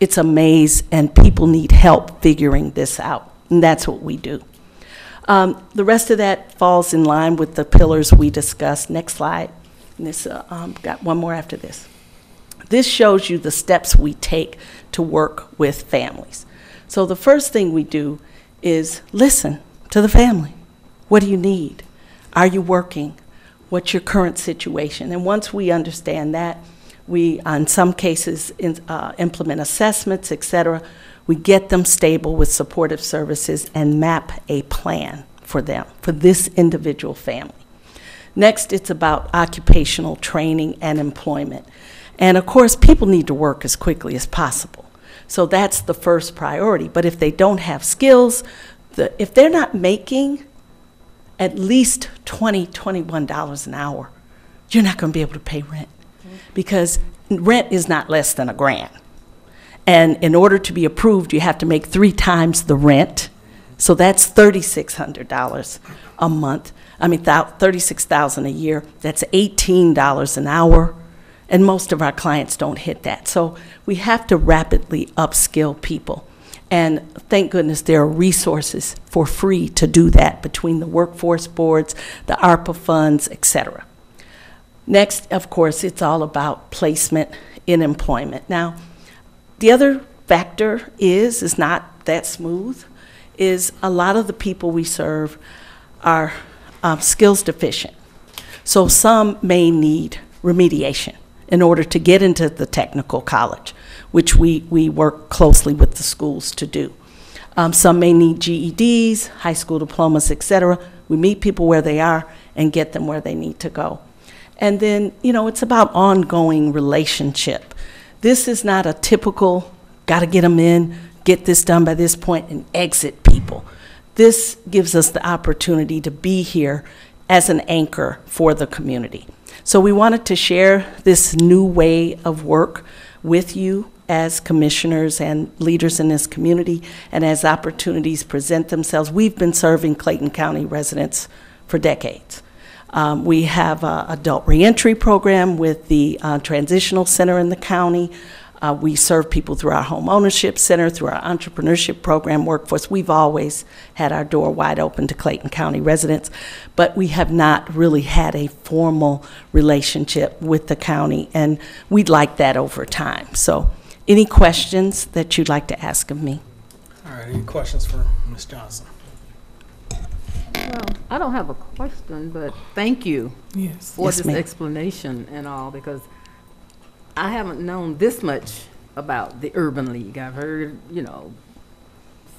it's a maze, and people need help figuring this out, and that's what we do. The rest of that falls in line with the pillars we discussed. Next slide. And this got one more after this. This shows you the steps we take to work with families. So the first thing we do is listen to the family. What do you need? Are you working? What's your current situation? And once we understand that, we, in some cases, implement assessments, et cetera. We get them stable with supportive services and map a plan for them, for this individual family. Next, it's about occupational training and employment. And of course, people need to work as quickly as possible. So that's the first priority. But if they don't have skills, if they're not making at least $20, $21 an hour, you're not going to be able to pay rent. Because rent is not less than $1,000. And in order to be approved, you have to make 3 times the rent. So that's $3,600 a month. I mean, $36,000 a year. That's $18 an hour. And most of our clients don't hit that. So we have to rapidly upskill people. And thank goodness there are resources for free to do that between the workforce boards, the ARPA funds, et cetera. Next, of course, it's all about placement in employment. Now, the other factor is not that smooth, is a lot of the people we serve are skills deficient. So some may need remediation in order to get into the technical college, which we work closely with the schools to do. Some may need GEDs, high school diplomas, et cetera. We meet people where they are and get them where they need to go. And then, it's about ongoing relationship. This is not a typical, got to get them in, get this done by this point, and exit people. This gives us the opportunity to be here as an anchor for the community. So we wanted to share this new way of work with you as commissioners and leaders in this community, and as opportunities present themselves. We've been serving Clayton County residents for decades. We have an adult reentry program with the transitional center in the county. We serve people through our home ownership center, through our entrepreneurship program, workforce. We've always had our door wide open to Clayton County residents, but we have not really had a formal relationship with the county, and we'd like that over time. So any questions that you'd like to ask of me? All right, any questions for Ms. Johnson? Well, I don't have a question, but thank you for Yes, this ma'am. explanation and all, because I haven't known this much about the Urban League. I've heard,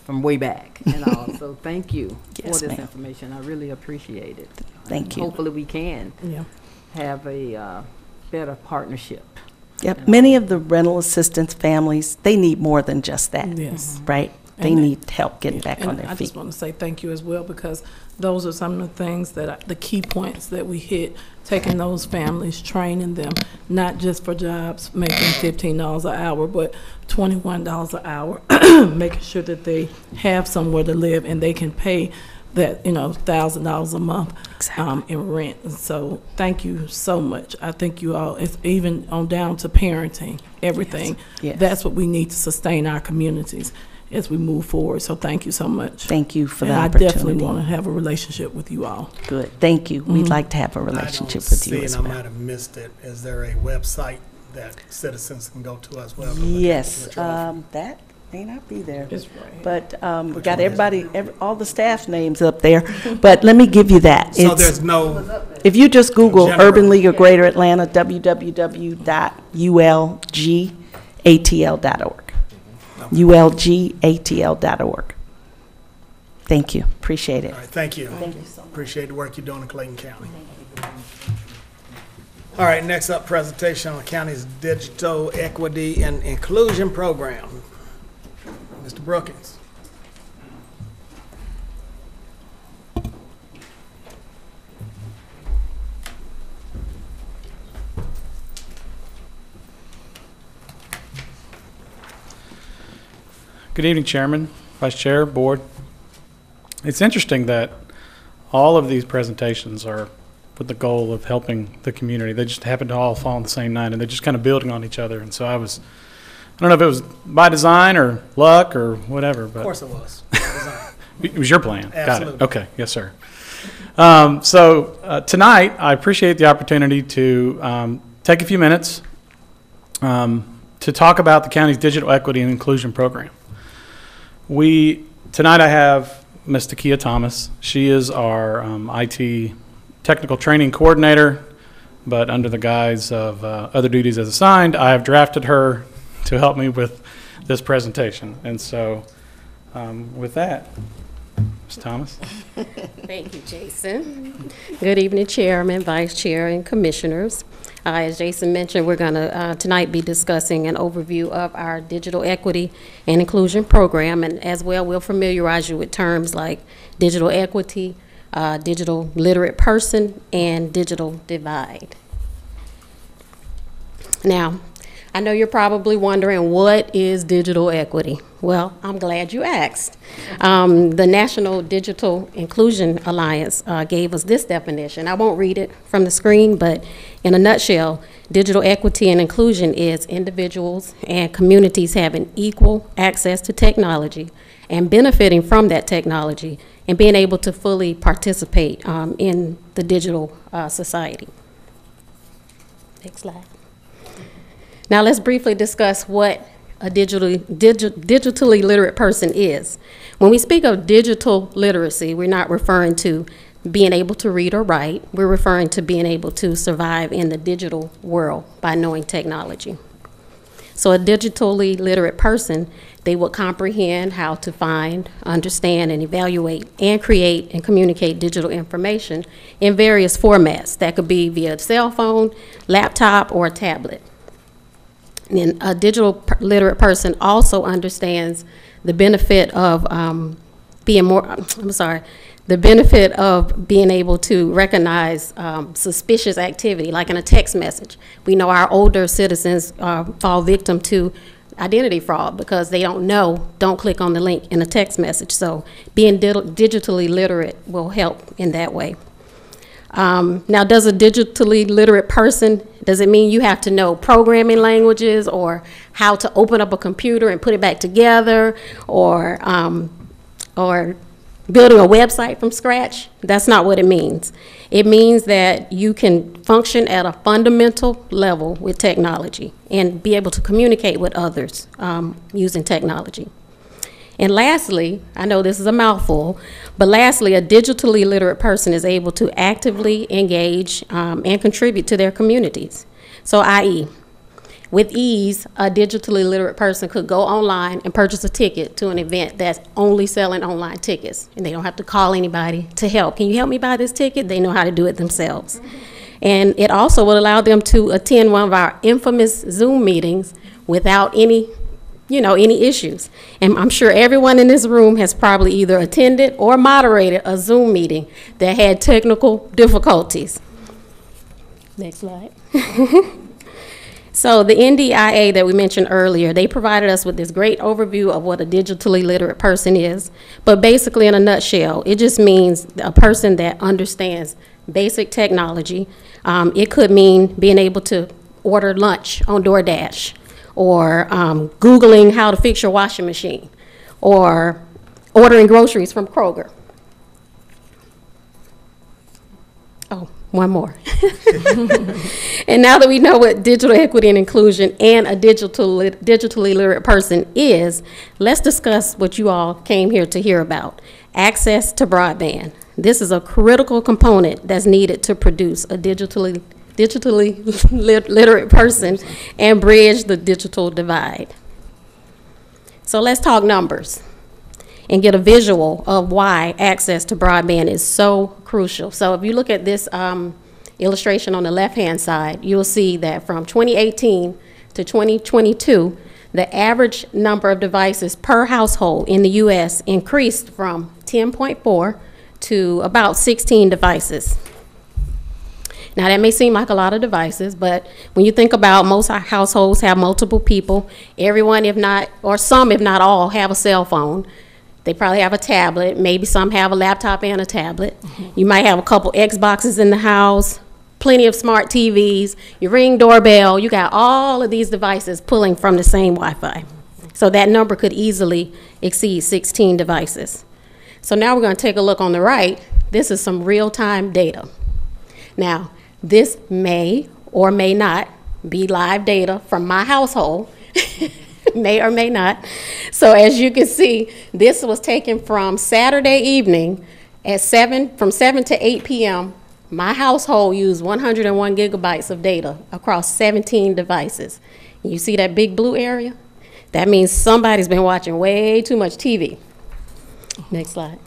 from way back and all. So thank you Yes, for this ma'am. information. I really appreciate it. Thank you. Hopefully we can have a better partnership. Yep, many of the rental assistance families, they need more than just that. Yes. Right? They And- need help getting back And on their I feet. just want to say thank you as well, because those are some of the things the key points that we hit, taking those families, training them, not just for jobs making $15 an hour, but $21 an hour, making sure that they have somewhere to live and they can pay that, $1,000 a month in rent. And so thank you so much. I think you all, it's even on down to parenting, everything. Yes. That's what we need to sustain our communities as we move forward. So thank you so much. Thank you for the And I opportunity. definitely want to have a relationship with you all. Good, thank you. We'd Mhm. like to have a I relationship don't with you see, as and I well. might have missed it. Is there a website that citizens can go to as well? to look at Yes, what you're offering? that may not be there. It's right. But we got everybody, all the staff names up there. But let me give you that. So It's- there's no, If you just Google General. Urban League of Greater Atlanta, www.ulgatl.org. ulgatl.org. Thank you, appreciate it. all right, thank you. Thank you so much. Appreciate the work you're doing in Clayton County. All right, next up, presentation on the county's digital equity and inclusion program. Mr. Brookings. Good evening, Chairman, Vice Chair, Board. It's interesting that all of these presentations are with the goal of helping the community. They just happen to all fall on the same night, and they're just kind of building on each other. And so I don't know if it was by design or luck or whatever, but Of course it was. it was your plan. Got Absolutely. it. Okay. Yes, sir. Tonight, I appreciate the opportunity to take a few minutes to talk about the county's digital equity and inclusion program. Tonight I have Ms. Takia Thomas. She is our IT technical training coordinator, but under the guise of other duties as assigned, I have drafted her to help me with this presentation. And so with that, Ms. Thomas. Thank you, Jason. Good evening, Chairman, Vice Chair, and Commissioners. As Jason mentioned, we're going to tonight be discussing an overview of our digital equity and inclusion program, and as well, we'll familiarize you with terms like digital equity, digital literate person, and digital divide. Now, I know you're probably wondering, what is digital equity? Well, I'm glad you asked. The National Digital Inclusion Alliance gave us this definition. I won't read it from the screen, but in a nutshell, digital equity and inclusion is individuals and communities having equal access to technology and benefiting from that technology and being able to fully participate in the digital society. Next slide. Now let's briefly discuss what a digitally literate person is. When we speak of digital literacy, we're not referring to being able to read or write. We're referring to being able to survive in the digital world by knowing technology. So a digitally literate person, they will comprehend how to find, understand, and evaluate, and create and communicate digital information in various formats. That could be via cell phone, laptop, or a tablet. And a digital literate person also understands the benefit of the benefit of being able to recognize suspicious activity, like in a text message. We know our older citizens fall victim to identity fraud because they don't click on the link in a text message. So being digitally literate will help in that way. Now, does a digitally literate person, does it mean you have to know programming languages or how to open up a computer and put it back together, or building a website from scratch? That's not what it means. It means that you can function at a fundamental level with technology and be able to communicate with others using technology. And lastly, I know this is a mouthful, but lastly, a digitally literate person is able to actively engage and contribute to their communities. So, i.e., with ease, a digitally literate person could go online and purchase a ticket to an event that's only selling online tickets, and they don't have to call anybody to help. Can you help me buy this ticket? They know how to do it themselves. And it also will allow them to attend one of our infamous Zoom meetings without any issues. And I'm sure everyone in this room has probably either attended or moderated a Zoom meeting that had technical difficulties. Next slide. So the NDIA that we mentioned earlier, they provided us with this great overview of what a digitally literate person is. But basically, in a nutshell, it just means a person that understands basic technology. It could mean being able to order lunch on DoorDash, or Googling how to fix your washing machine, or ordering groceries from Kroger. Oh, one more. And now that we know what digital equity and inclusion and a digitally literate person is, let's discuss what you all came here to hear about: access to broadband. This is a critical component that's needed to produce a digitally literate person and bridge the digital divide. So let's talk numbers and get a visual of why access to broadband is so crucial. So if you look at this illustration on the left-hand side, you'll see that from 2018 to 2022, the average number of devices per household in the U.S. increased from 10.4 to about 16 devices. Now, that may seem like a lot of devices, but when you think about most households have multiple people, everyone, if not, or some, if not all, have a cell phone. They probably have a tablet. Maybe some have a laptop and a tablet. You might have a couple Xboxes in the house, plenty of smart TVs, your Ring doorbell. You got all of these devices pulling from the same Wi-Fi. So that number could easily exceed 16 devices. So now we're going to take a look on the right. This is some real-time data. Now, this may or may not be live data from my household, may or may not. So as you can see, this was taken from Saturday evening at from 7 to 8 p.m. My household used 101 gigabytes of data across 17 devices. You see that big blue area? That means somebody's been watching way too much TV. Next slide.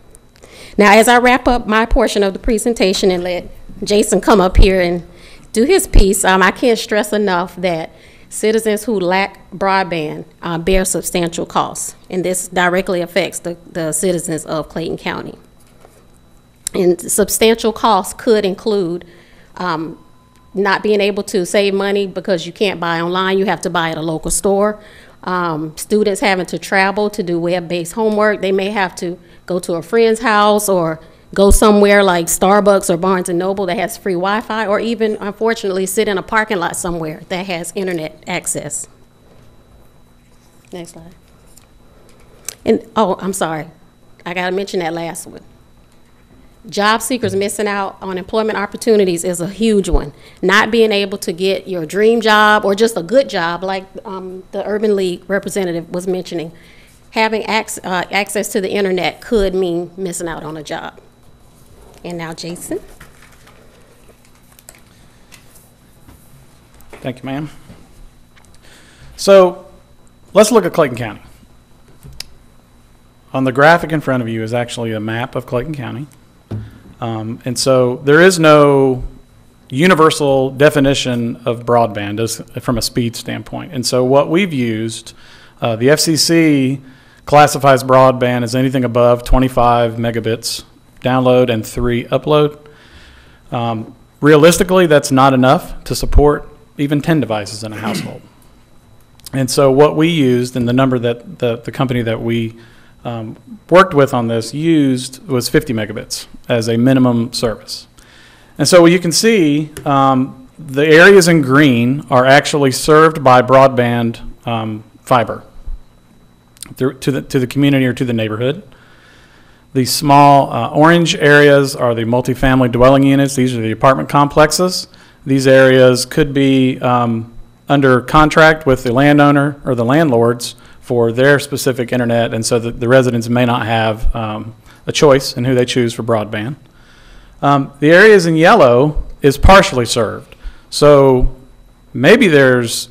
Now, as I wrap up my portion of the presentation and let Jason come up here and do his piece, I can't stress enough that citizens who lack broadband bear substantial costs, and this directly affects the citizens of Clayton County. And substantial costs could include not being able to save money because you can't buy online, you have to buy at a local store. Students having to travel to do web-based homework, they may have to go to a friend's house or go somewhere like Starbucks or Barnes & Noble that has free Wi-Fi, or even, unfortunately, sit in a parking lot somewhere that has internet access. Next slide. And, oh, I'm sorry. I got to mention that last one. Job seekers missing out on employment opportunities is a huge one. Not being able to get your dream job or just a good job, like the Urban League representative was mentioning. Having access to the internet could mean missing out on a job. And now, Jason. Thank you, ma'am. So let's look at Clayton County. On the graphic in front of you is actually a map of Clayton County. And so there is no universal definition of broadband from a speed standpoint. And so what we've used, the FCC classifies broadband as anything above 25 megabits download and 3 upload. Realistically, that's not enough to support even 10 devices in a household. And so what we used, and the number that the company that we worked with on this used, was 50 megabits as a minimum service. And so you can see the areas in green are actually served by broadband fiber to the community or to the neighborhood. The small orange areas are the multifamily dwelling units. These are the apartment complexes. These areas could be under contract with the landowner or the landlords for their specific internet, and so that the residents may not have a choice in who they choose for broadband. The areas in yellow is partially served. So maybe there's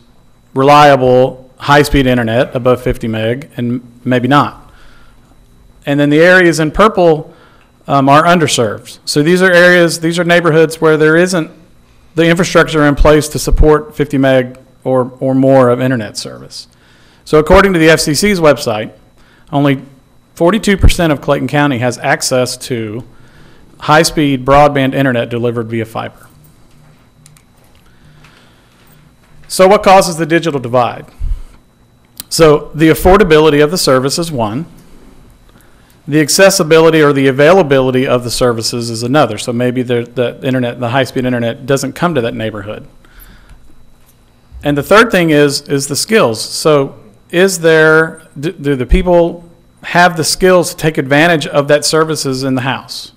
reliable high-speed internet above 50 meg and maybe not. And then the areas in purple are underserved. So these are areas, these are neighborhoods where there isn't the infrastructure in place to support 50 meg or more of internet service. So according to the FCC's website, only 42% of Clayton County has access to high-speed broadband internet delivered via fiber. So what causes the digital divide? So the affordability of the service is one. The accessibility or the availability of the services is another. So maybe the high-speed internet doesn't come to that neighborhood. And the third thing is the skills. So do the people have the skills to take advantage of that services in the house?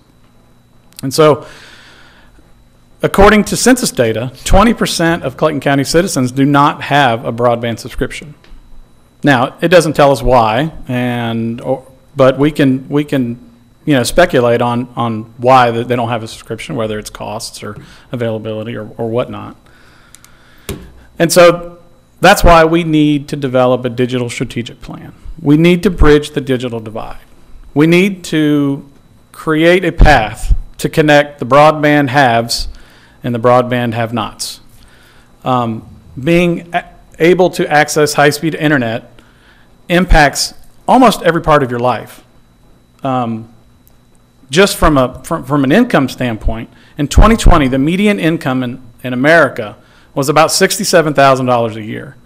And so according to census data, 20% of Clayton County citizens do not have a broadband subscription. Now, it doesn't tell us why, but we can speculate on why they don't have a subscription, whether it's costs or availability or whatnot. And so that's why we need to develop a digital strategic plan. We need to bridge the digital divide. We need to create a path to connect the broadband haves and the broadband have-nots. Being able to access high-speed internet impacts almost every part of your life. Just from an income standpoint, in 2020, the median income in America was about $67,000 a year.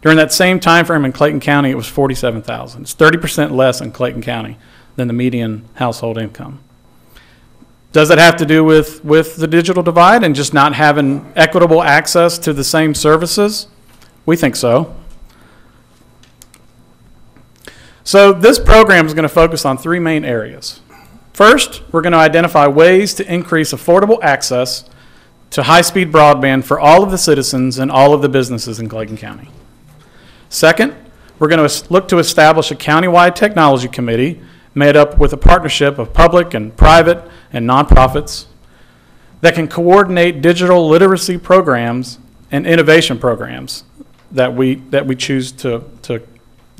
During that same time frame in Clayton County, it was $47,000. It's 30% less in Clayton County than the median household income. Does that have to do with the digital divide and just not having equitable access to the same services? We think so. So this program is going to focus on three main areas. First, we're going to identify ways to increase affordable access to high-speed broadband for all of the citizens and all of the businesses in Clayton County. Second, we're going to look to establish a countywide technology committee made up with a partnership of public and private and nonprofits that can coordinate digital literacy programs and innovation programs that we choose that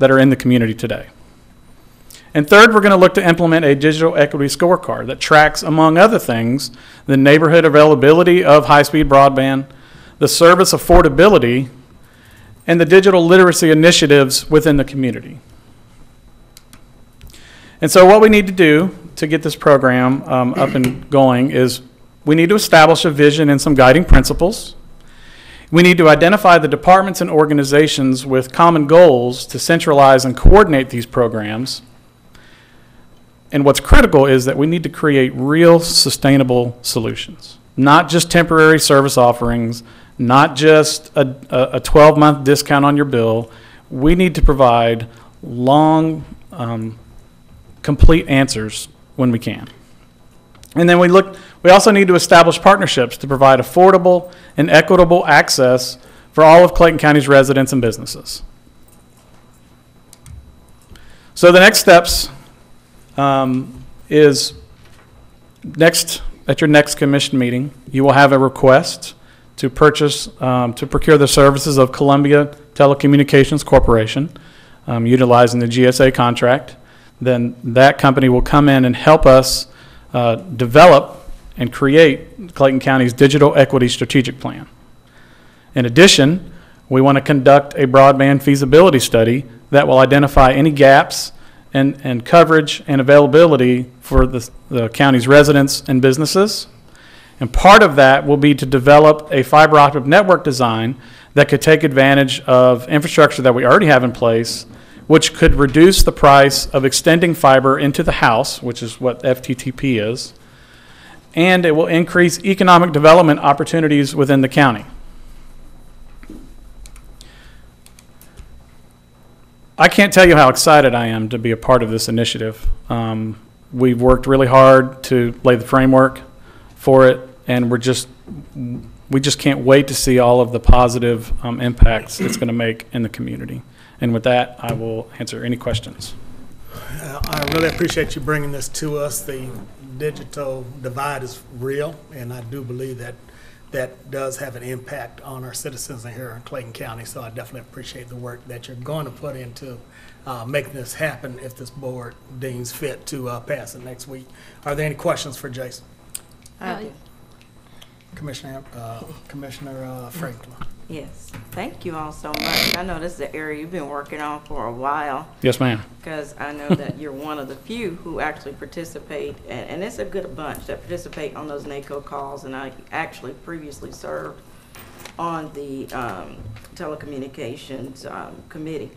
are in the community today. And third, we're going to look to implement a digital equity scorecard that tracks, among other things, the neighborhood availability of high-speed broadband, the service affordability, and the digital literacy initiatives within the community. And so what we need to do to get this program up and going is we need to establish a vision and some guiding principles. We need to identify the departments and organizations with common goals to centralize and coordinate these programs. And what's critical is that we need to create real sustainable solutions, not just temporary service offerings, not just a 12-month discount on your bill. We need to provide long, complete answers when we can. And then we also need to establish partnerships to provide affordable and equitable access for all of Clayton County's residents and businesses. So the next steps is at your next commission meeting, you will have a request to procure the services of Columbia Telecommunications Corporation, utilizing the GSA contract. Then that company will come in and help us develop and create Clayton County's digital equity strategic plan. In addition, we want to conduct a broadband feasibility study that will identify any gaps and coverage and availability for the county's residents and businesses. And part of that will be to develop a fiber optic network design that could take advantage of infrastructure that we already have in place, which could reduce the price of extending fiber into the house, which is what FTTP is, and it will increase economic development opportunities within the county. I can't tell you how excited I am to be a part of this initiative. We've worked really hard to lay the framework for it, and we just can't wait to see all of the positive impacts it's going to make in the community. And with that, I will answer any questions. I really appreciate you bringing this to us. The digital divide is real, and I do believe that that does have an impact on our citizens here in Clayton County. So I definitely appreciate the work that you're going to put into making this happen if this board deems fit to pass it next week. Are there any questions for Jason? Commissioner Franklin. Yes, thank you all so much. I know this is an area you've been working on for a while. Yes, ma'am. Because I know that you're one of the few who actually participate, and it's a good bunch that participate on those NACO calls, and I actually previously served on the telecommunications committee.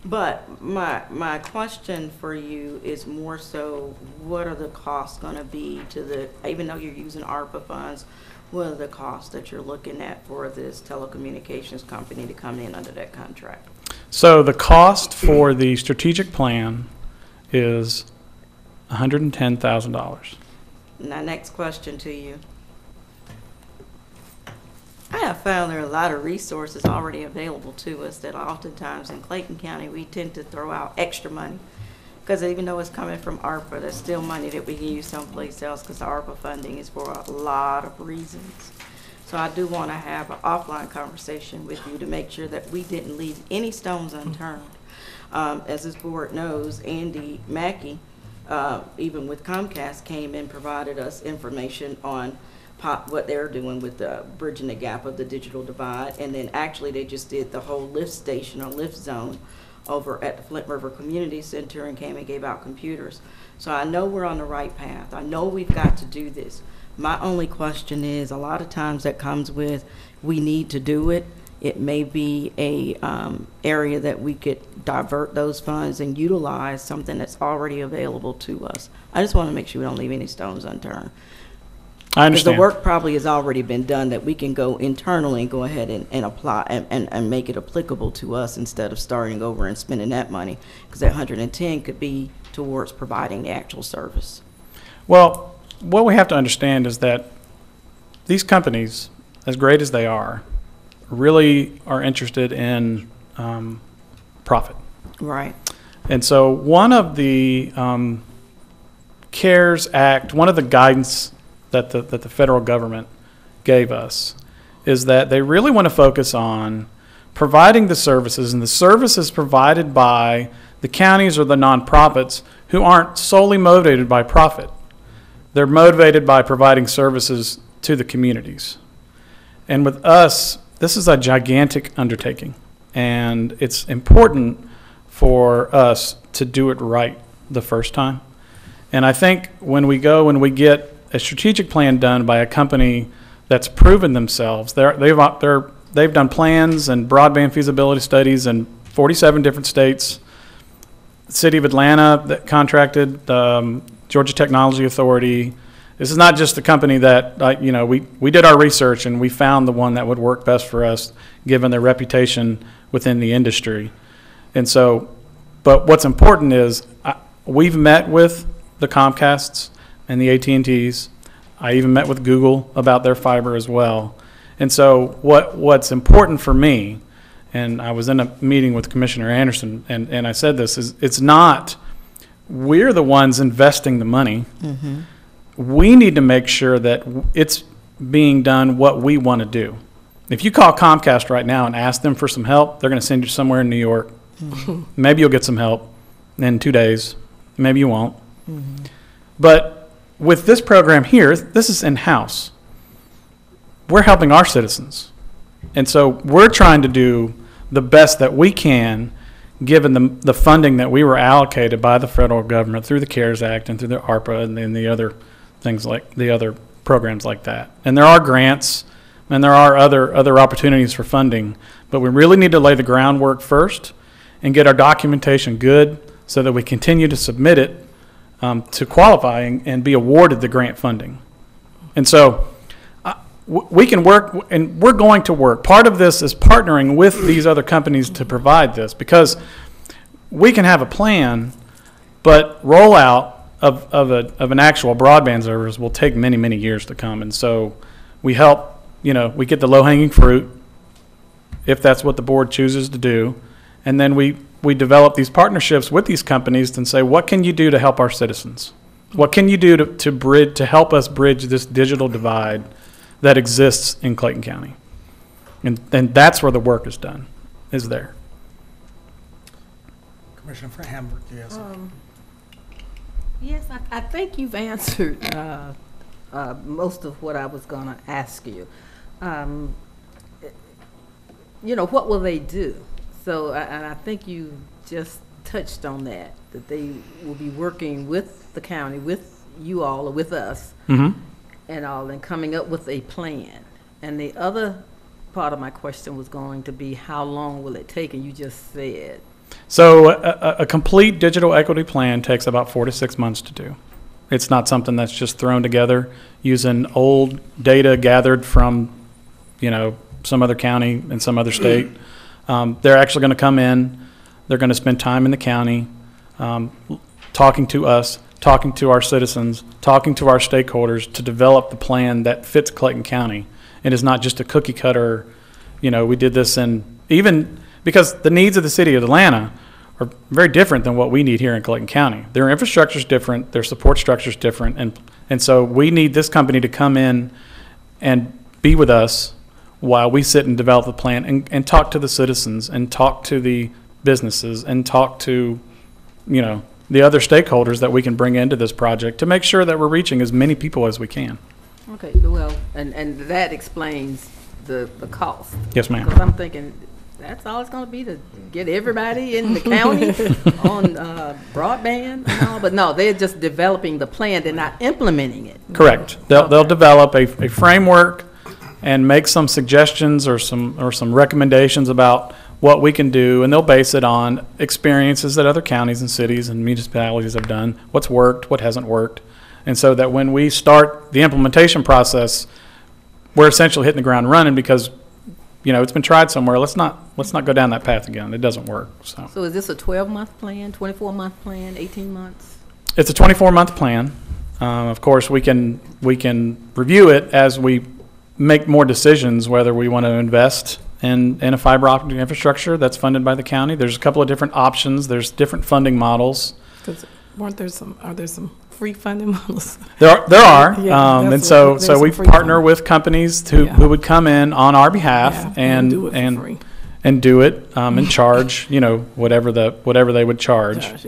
But my question for you is more so, what are the costs going to be to the, even though you're using ARPA funds, what are the costs that you're looking at for this telecommunications company to come in under that contract? So the cost for the strategic plan is $110,000. Now, next question to you. I have found there are a lot of resources already available to us that oftentimes in Clayton County we tend to throw out extra money, because even though it's coming from ARPA, there's still money that we can use someplace else, because the ARPA funding is for a lot of reasons. So I do want to have an offline conversation with you to make sure that we didn't leave any stones unturned. As this board knows, Andy Mackey, even with Comcast, came and provided us information on what they're doing with bridging the gap of the digital divide. And then actually they just did the whole lift station or lift zone over at the Flint River Community Center and came and gave out computers. So I know we're on the right path. I know we've got to do this. My only question is, a lot of times that comes with, we need to do it. It may be a area that we could divert those funds and utilize something that's already available to us. I just want to make sure we don't leave any stones unturned. I understand. Because the work probably has already been done, that we can go internally and go ahead and apply and make it applicable to us instead of starting over and spending that money, because that 110 could be towards providing the actual service. Well, what we have to understand is that these companies, as great as they are, really are interested in profit. Right. And so one of the CARES Act, one of the guidance that the federal government gave us is that they really want to focus on providing the services, and the services provided by the counties or the nonprofits who aren't solely motivated by profit. They're motivated by providing services to the communities. And with us, this is a gigantic undertaking, and it's important for us to do it right the first time. And I think when we go and we get a strategic plan done by a company that's proven themselves, they've done plans and broadband feasibility studies in 47 different states. The City of Atlanta that contracted, Georgia Technology Authority. This is not just a company that, we did our research and we found the one that would work best for us given their reputation within the industry. And so, but what's important is we've met with the Comcasts and the AT&Ts. I even met with Google about their fiber as well. And so what's important for me, and I was in a meeting with Commissioner Anderson, and I said this, is it's not, we're the ones investing the money. Mm-hmm. We need to make sure that it's being done what we want to do. If you call Comcast right now and ask them for some help, they're going to send you somewhere in New York. Mm-hmm. Maybe you'll get some help in 2 days. Maybe you won't. Mm-hmm. But with this program here, this is in-house. We're helping our citizens. And so we're trying to do the best that we can given the funding that we were allocated by the federal government through the CARES Act and through the ARPA and then the other things like the other programs like that. And there are grants and there are other opportunities for funding, but we really need to lay the groundwork first and get our documentation good so that we continue to submit it to qualify and be awarded the grant funding. And so we can work, and we're going to work. Part of this is partnering with these other companies to provide this, because we can have a plan, but rollout of an actual broadband service will take many, many years to come. And so we help, we get the low-hanging fruit, if that's what the board chooses to do, and then we develop these partnerships with these companies and say, what can you do to help our citizens? What can you do to help us bridge this digital divide that exists in Clayton County? And that's where the work is done, is there. Commissioner for Hamburg, yes. Yes, I think you've answered most of what I was going to ask you. What will they do? So, and I think you just touched on that they will be working with the county, with you all, or with us, and all, and coming up with a plan. And the other part of my question was going to be, how long will it take? And you just said. So a complete digital equity plan takes about 4 to 6 months to do. It's not something that's just thrown together using old data gathered from, some other county and some other state. They're actually going to come in. They're going to spend time in the county, talking to us, talking to our citizens, talking to our stakeholders to develop the plan that fits Clayton County. It is not just a cookie cutter, we did this even because the needs of the city of Atlanta are very different than what we need here in Clayton County. Their infrastructure is different, their support structure is different, and so we need this company to come in and be with us while we sit and develop the plan and talk to the citizens and talk to the businesses and talk to, the other stakeholders that we can bring into this project to make sure that we're reaching as many people as we can. Okay, well, and that explains the cost. Yes, ma'am. Because I'm thinking that's all it's going to be, to get everybody in the county on broadband and all. But no, they're just developing the plan. They're not implementing it. Correct. They'll develop a framework and make some suggestions or some recommendations about what we can do, and they'll base it on experiences that other counties and cities and municipalities have done, what's worked, what hasn't worked. And so that when we start the implementation process, we're essentially hitting the ground running because, it's been tried somewhere. Let's not go down that path again. It doesn't work. So is this a 12-month plan, 24-month plan, 18 months? It's a 24-month plan. Of course, we can review it as we make more decisions whether we want to invest in a fiber optic infrastructure that's funded by the county. There's a couple of different options. There's different funding models. Are there some free funding models? There are, Yeah, and so we partner with companies who would come in on our behalf and do it and charge whatever they would charge.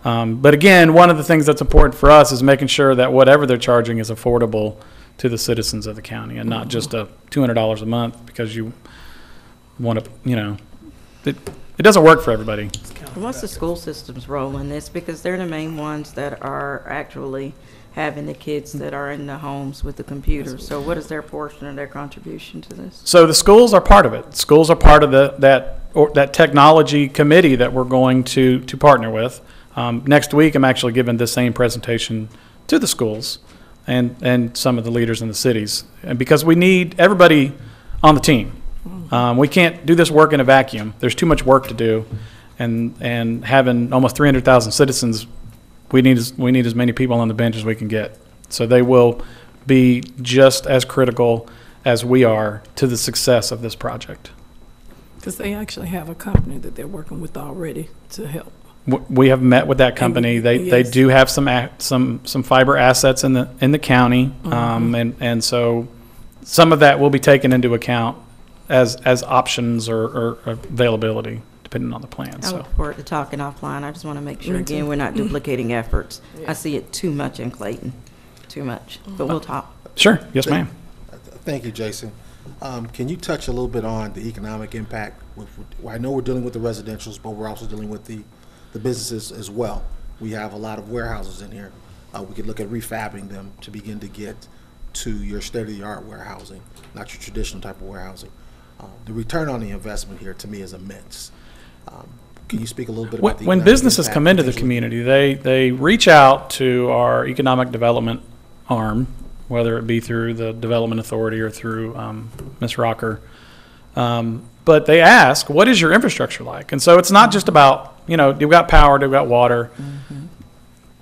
But again, one of the things that's important for us is making sure that whatever they're charging is affordable to the citizens of the county and not just a $200 a month because you want to, it doesn't work for everybody. What's the school system's role in this? Because they're the main ones that are actually having the kids that are in the homes with the computers. So what is their portion of their contribution to this? So the schools are part of it. Schools are part of that technology committee that we're going to partner with. Next week, I'm actually giving this same presentation to the schools and some of the leaders in the cities, and because we need everybody on the team. We can't do this work in a vacuum. There's too much work to do, and having almost 300,000 citizens, we need as many people on the bench as we can get. So they will be just as critical as we are to the success of this project. Because they actually have a company that they're working with already to help. We have met with that company. They do have some fiber assets in the county, and so some of that will be taken into account as options or availability depending on the plan. I look forward to talking offline. I just want to make sure again we're not duplicating efforts. I see it too much in Clayton, too much. But we'll talk. Sure. Yes, ma'am. Thank you, Jason. Can you touch a little bit on the economic impact? I know we're dealing with the residentials, but we're also dealing with the businesses as well. We have a lot of warehouses in here. We could look at refabbing them to begin to get to your state-of-the-art warehousing, not your traditional type of warehousing. The return on the investment here, to me, is immense. Can you speak a little bit about when businesses come into the community, they reach out to our economic development arm, whether it be through the Development Authority or through Ms. Rocker. But they ask, what is your infrastructure like? And so it's not just about, you know, do you got power, do you got water?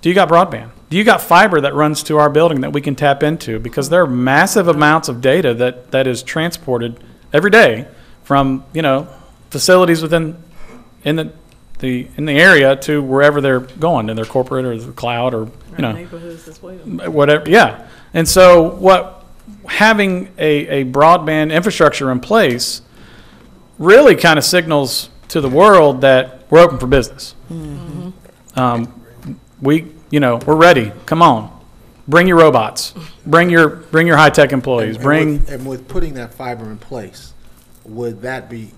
Do you got broadband? Do you got fiber that runs to our building that we can tap into? Because there are massive amounts of data that is transported every day from, you know, facilities within in the area to wherever they're going, in their corporate or the cloud or, you know, neighborhoods as well. whatever. Yeah. And so having a broadband infrastructure in place really kind of signals to the world that we're open for business. We're ready. Come on, bring your robots, bring your high-tech employees, and with putting that fiber in place, would that be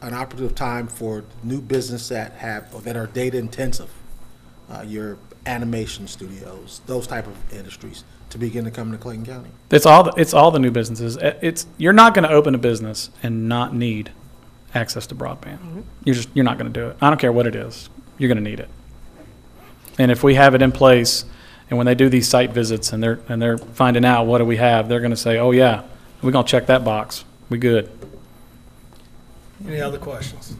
an operative time for new business that are data intensive, your animation studios, those type of industries, to begin to come to Clayton County? It's all the new businesses. You're not going to open a business and not need access to broadband. You're not going to do it. I don't care what it is. You're going to need it. And if we have it in place, and when they do these site visits and they're finding out what do we have, they're going to say, oh yeah, we're going to check that box. We good. Any other questions?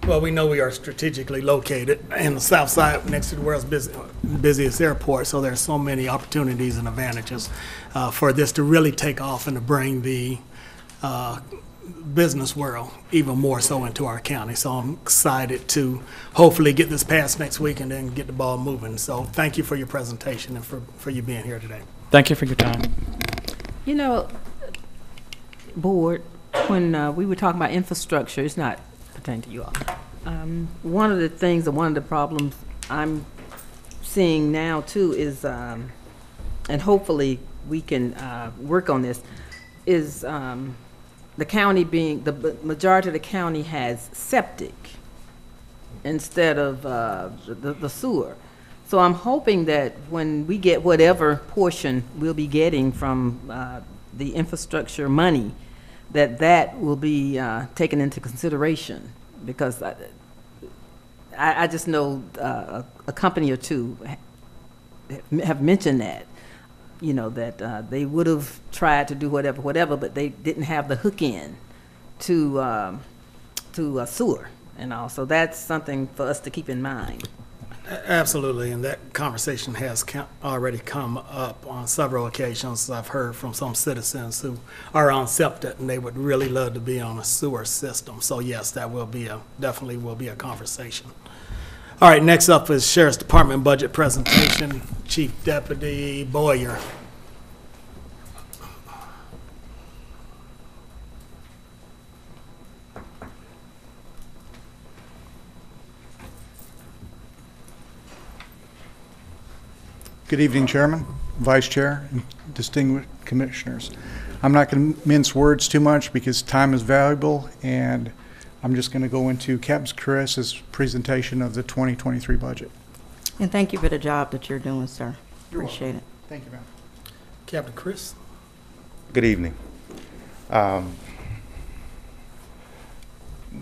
Well, we know we are strategically located in the south side next to the world's busiest airport, so there's so many opportunities and advantages for this to really take off and to bring the business world even more so into our county. So I'm excited to hopefully get this passed next week and then get the ball moving. So thank you for your presentation and for you being here today. Thank you for your time. You know, board, when we were talking about infrastructure, it's not pertaining to you all. One of the things and one of the problems I'm seeing now too is, and hopefully we can work on this, is the county the majority of the county has septic instead of the sewer. So I'm hoping that when we get whatever portion we'll be getting from the infrastructure money, that will be taken into consideration, because I just know a company or two have mentioned that, you know, that they would have tried to do whatever, but they didn't have the hook in to a sewer and all. So that's something for us to keep in mind. Absolutely, and that conversation has already come up on several occasions. I've heard from some citizens who are on septic and they would really love to be on a sewer system. So yes, that definitely will be a conversation. All right, next up is Sheriff's Department budget presentation. Chief Deputy Boyer. Good evening, Chairman, Vice Chair, and distinguished commissioners. I'm not going to mince words too much because time is valuable, and I'm just going to go into Captain Chris's presentation of the 2023 budget. And thank you for the job that you're doing, sir. Appreciate it. Thank you, ma'am. Captain Chris. Good evening.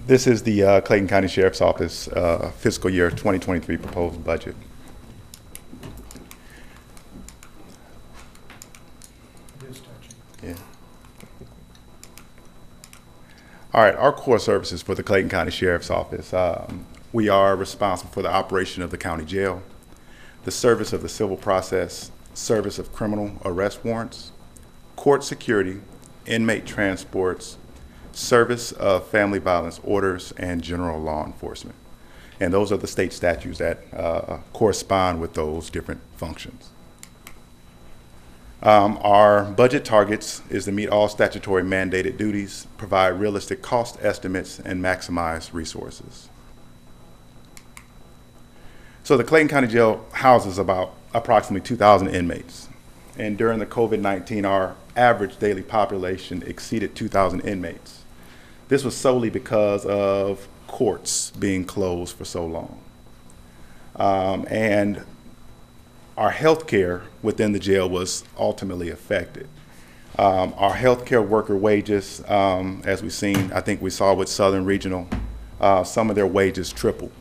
This is the Clayton County Sheriff's Office fiscal year 2023 proposed budget. Yeah. All right, our core services for the Clayton County Sheriff's Office. We are responsible for the operation of the county jail, the service of the civil process, service of criminal arrest warrants, court security, inmate transports, service of family violence orders, and general law enforcement. And those are the state statutes that correspond with those different functions. Our budget targets is to meet all statutory mandated duties, provide realistic cost estimates, and maximize resources. So the Clayton County Jail houses about approximately 2,000 inmates. And during the COVID-19, our average daily population exceeded 2,000 inmates. This was solely because of courts being closed for so long. And our health care within the jail was ultimately affected. Our healthcare worker wages, as we've seen, I think we saw with Southern Regional, some of their wages tripled.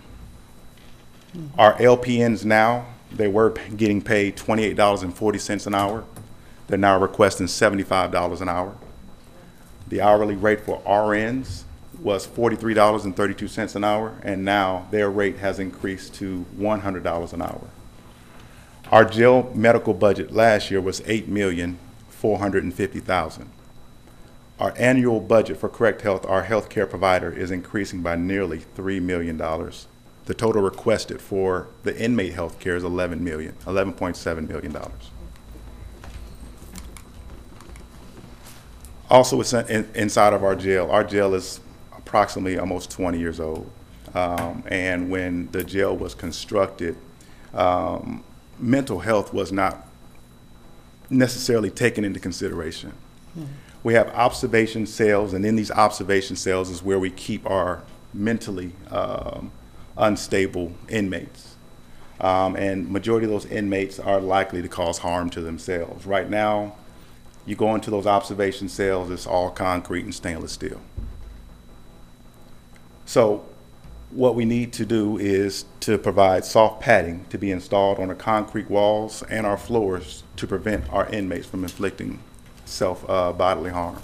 Our LPNs now They were getting paid $28.40 an hour. They're now requesting $75 an hour. The hourly rate for RNs was $43.32 an hour, and now their rate has increased to $100 an hour. Our jail medical budget last year was $8,450,000. Our annual budget for Correct Health, our health care provider, is increasing by nearly $3 million. The total requested for the inmate health care is $11.7 million. Also, inside of our jail is approximately almost 20 years old. And when the jail was constructed, mental health was not necessarily taken into consideration. We have observation cells, and in these observation cells is where we keep our mentally unstable inmates. And majority of those inmates are likely to cause harm to themselves. Right now, you go into those observation cells, it's all concrete and stainless steel. So what we need to do is to provide soft padding to be installed on the concrete walls and our floors to prevent our inmates from inflicting bodily harm.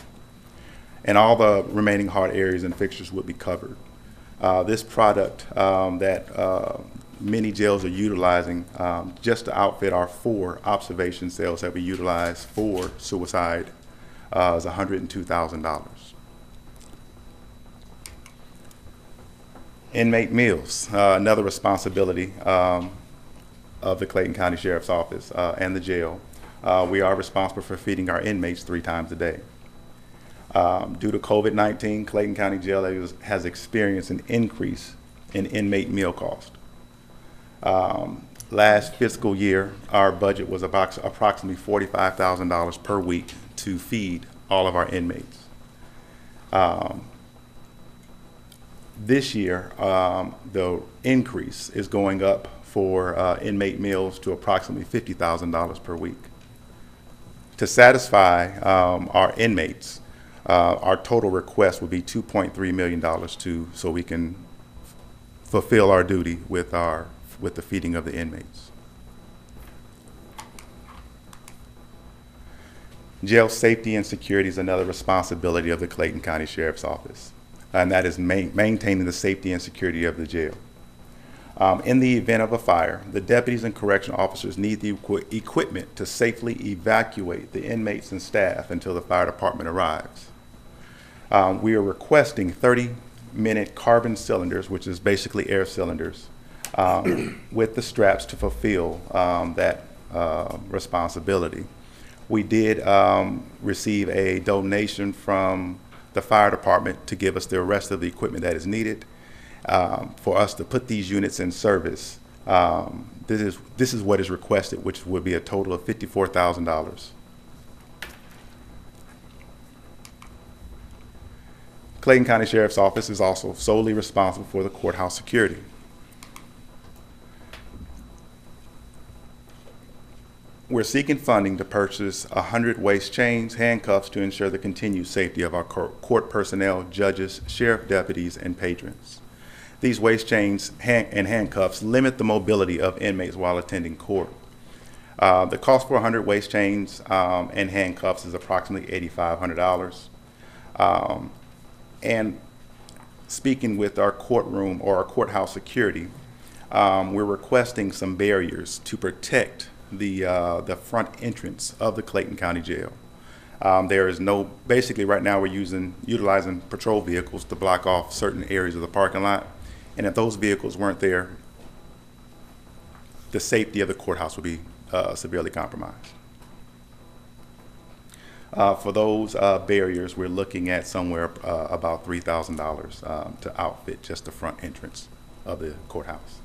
And all the remaining hard areas and fixtures will be covered. This product that many jails are utilizing just to outfit our 4 observation cells that we utilize for suicide is $102,000. Inmate Meals, another responsibility of the Clayton County Sheriff's Office and the jail. We are responsible for feeding our inmates 3 times a day. Due to COVID-19, Clayton County Jail has experienced an increase in inmate meal cost. Last fiscal year, our budget was approximately $45,000 per week to feed all of our inmates. This year, the increase is going up for inmate meals to approximately $50,000 per week. To satisfy our inmates, our total request would be $2.3 million so we can fulfill our duty with the feeding of the inmates. Jail safety and security is another responsibility of the Clayton County Sheriff's Office, and that is maintaining the safety and security of the jail. In the event of a fire, the deputies and correction officers need the equipment to safely evacuate the inmates and staff until the fire department arrives. We are requesting 30-minute carbon cylinders, which is basically air cylinders, with the straps to fulfill that responsibility. We did receive a donation from the fire department to give us the rest of the equipment that is needed for us to put these units in service. This is what is requested, which would be a total of $54,000. Clayton County Sheriff's Office is also solely responsible for the courthouse security. We're seeking funding to purchase 100 waist chains, handcuffs to ensure the continued safety of our court personnel, judges, sheriff deputies, and patrons. These waist chains and handcuffs limit the mobility of inmates while attending court. The cost for 100 waist chains and handcuffs is approximately $8,500. And speaking with our courtroom or our courthouse security, we're requesting some barriers to protect the front entrance of the Clayton County Jail. There is basically right now we're utilizing patrol vehicles to block off certain areas of the parking lot. And if those vehicles weren't there, the safety of the courthouse would be severely compromised. For those barriers, we're looking at somewhere about $3,000 to outfit just the front entrance of the courthouse.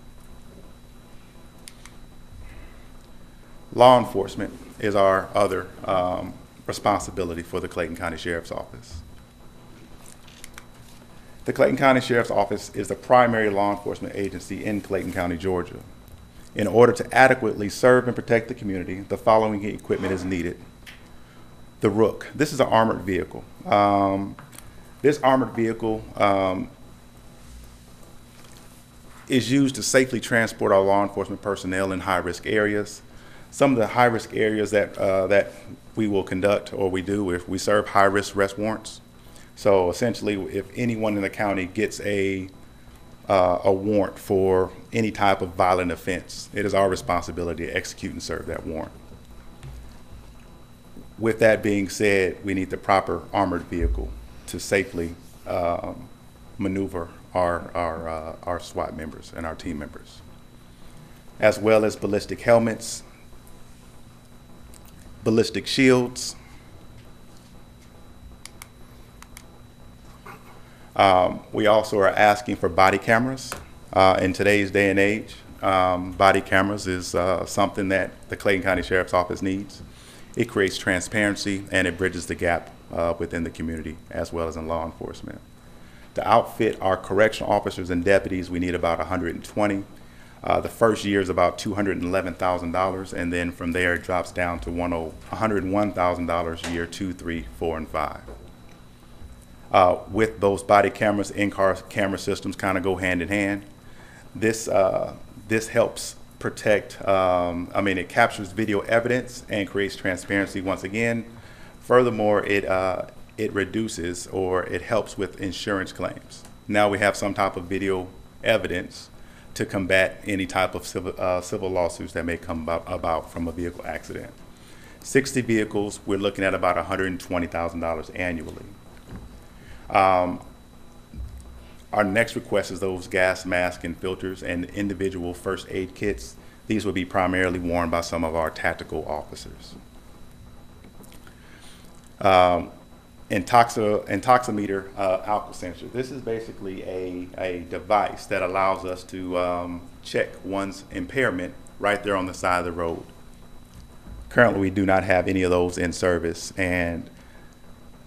Law enforcement is our other responsibility for the Clayton County Sheriff's Office. The Clayton County Sheriff's Office is the primary law enforcement agency in Clayton County, Georgia. In order to adequately serve and protect the community, the following equipment is needed. The Rook. This is an armored vehicle. This armored vehicle is used to safely transport our law enforcement personnel in high-risk areas. Some of the high-risk areas that we will conduct, or we do, if we serve high-risk arrest warrants. So essentially, if anyone in the county gets a warrant for any type of violent offense, it is our responsibility to execute and serve that warrant. With that being said, we need the proper armored vehicle to safely maneuver our SWAT members and our team members, as well as ballistic helmets, ballistic shields. We also are asking for body cameras. In today's day and age, body cameras is something that the Clayton County Sheriff's Office needs. It creates transparency and it bridges the gap within the community as well as in law enforcement. To outfit our correctional officers and deputies, we need about 120. The first year is about $211,000, and then from there it drops down to $101,000 year 2, 3, 4, and 5. With those body cameras, in-car camera systems kind of go hand in hand. This helps protect, it captures video evidence and creates transparency once again. Furthermore, it reduces or it helps with insurance claims. Now we have some type of video evidence to combat any type of civil lawsuits that may come about from a vehicle accident. 60 vehicles, we're looking at about $120,000 annually. Our next request is those gas masks and filters and individual first aid kits. These will be primarily worn by some of our tactical officers. Intoximeter alcohol sensor. This is basically a device that allows us to check one's impairment right there on the side of the road. Currently, we do not have any of those in service, and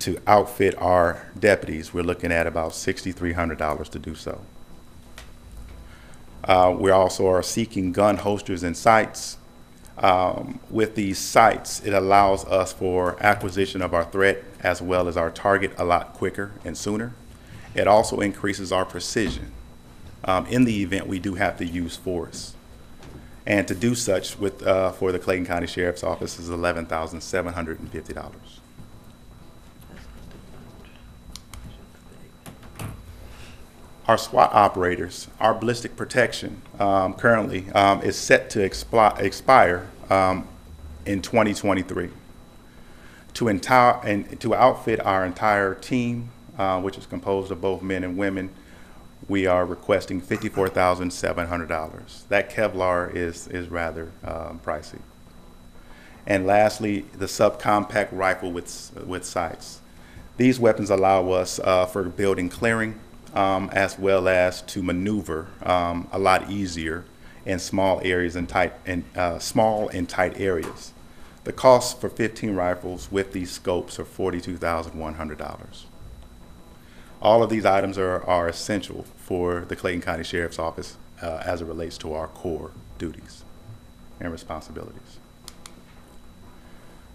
to outfit our deputies, we're looking at about $6,300 to do so. We also are seeking gun holsters and sights. With these sights, it allows us for acquisition of our threat as well as our target a lot quicker and sooner. It also increases our precision in the event we do have to use force. And to do such with for the Clayton County Sheriff's Office is $11,750. Our SWAT operators, our ballistic protection currently is set to expire in 2023. To outfit our entire team, which is composed of both men and women, we are requesting $54,700. That Kevlar is rather pricey. And lastly, the subcompact rifle with sights. These weapons allow us for building clearing, as well as to maneuver a lot easier in small areas and small and tight areas. The cost for 15 rifles with these scopes are $42,100. All of these items are essential for the Clayton County Sheriff's Office as it relates to our core duties and responsibilities.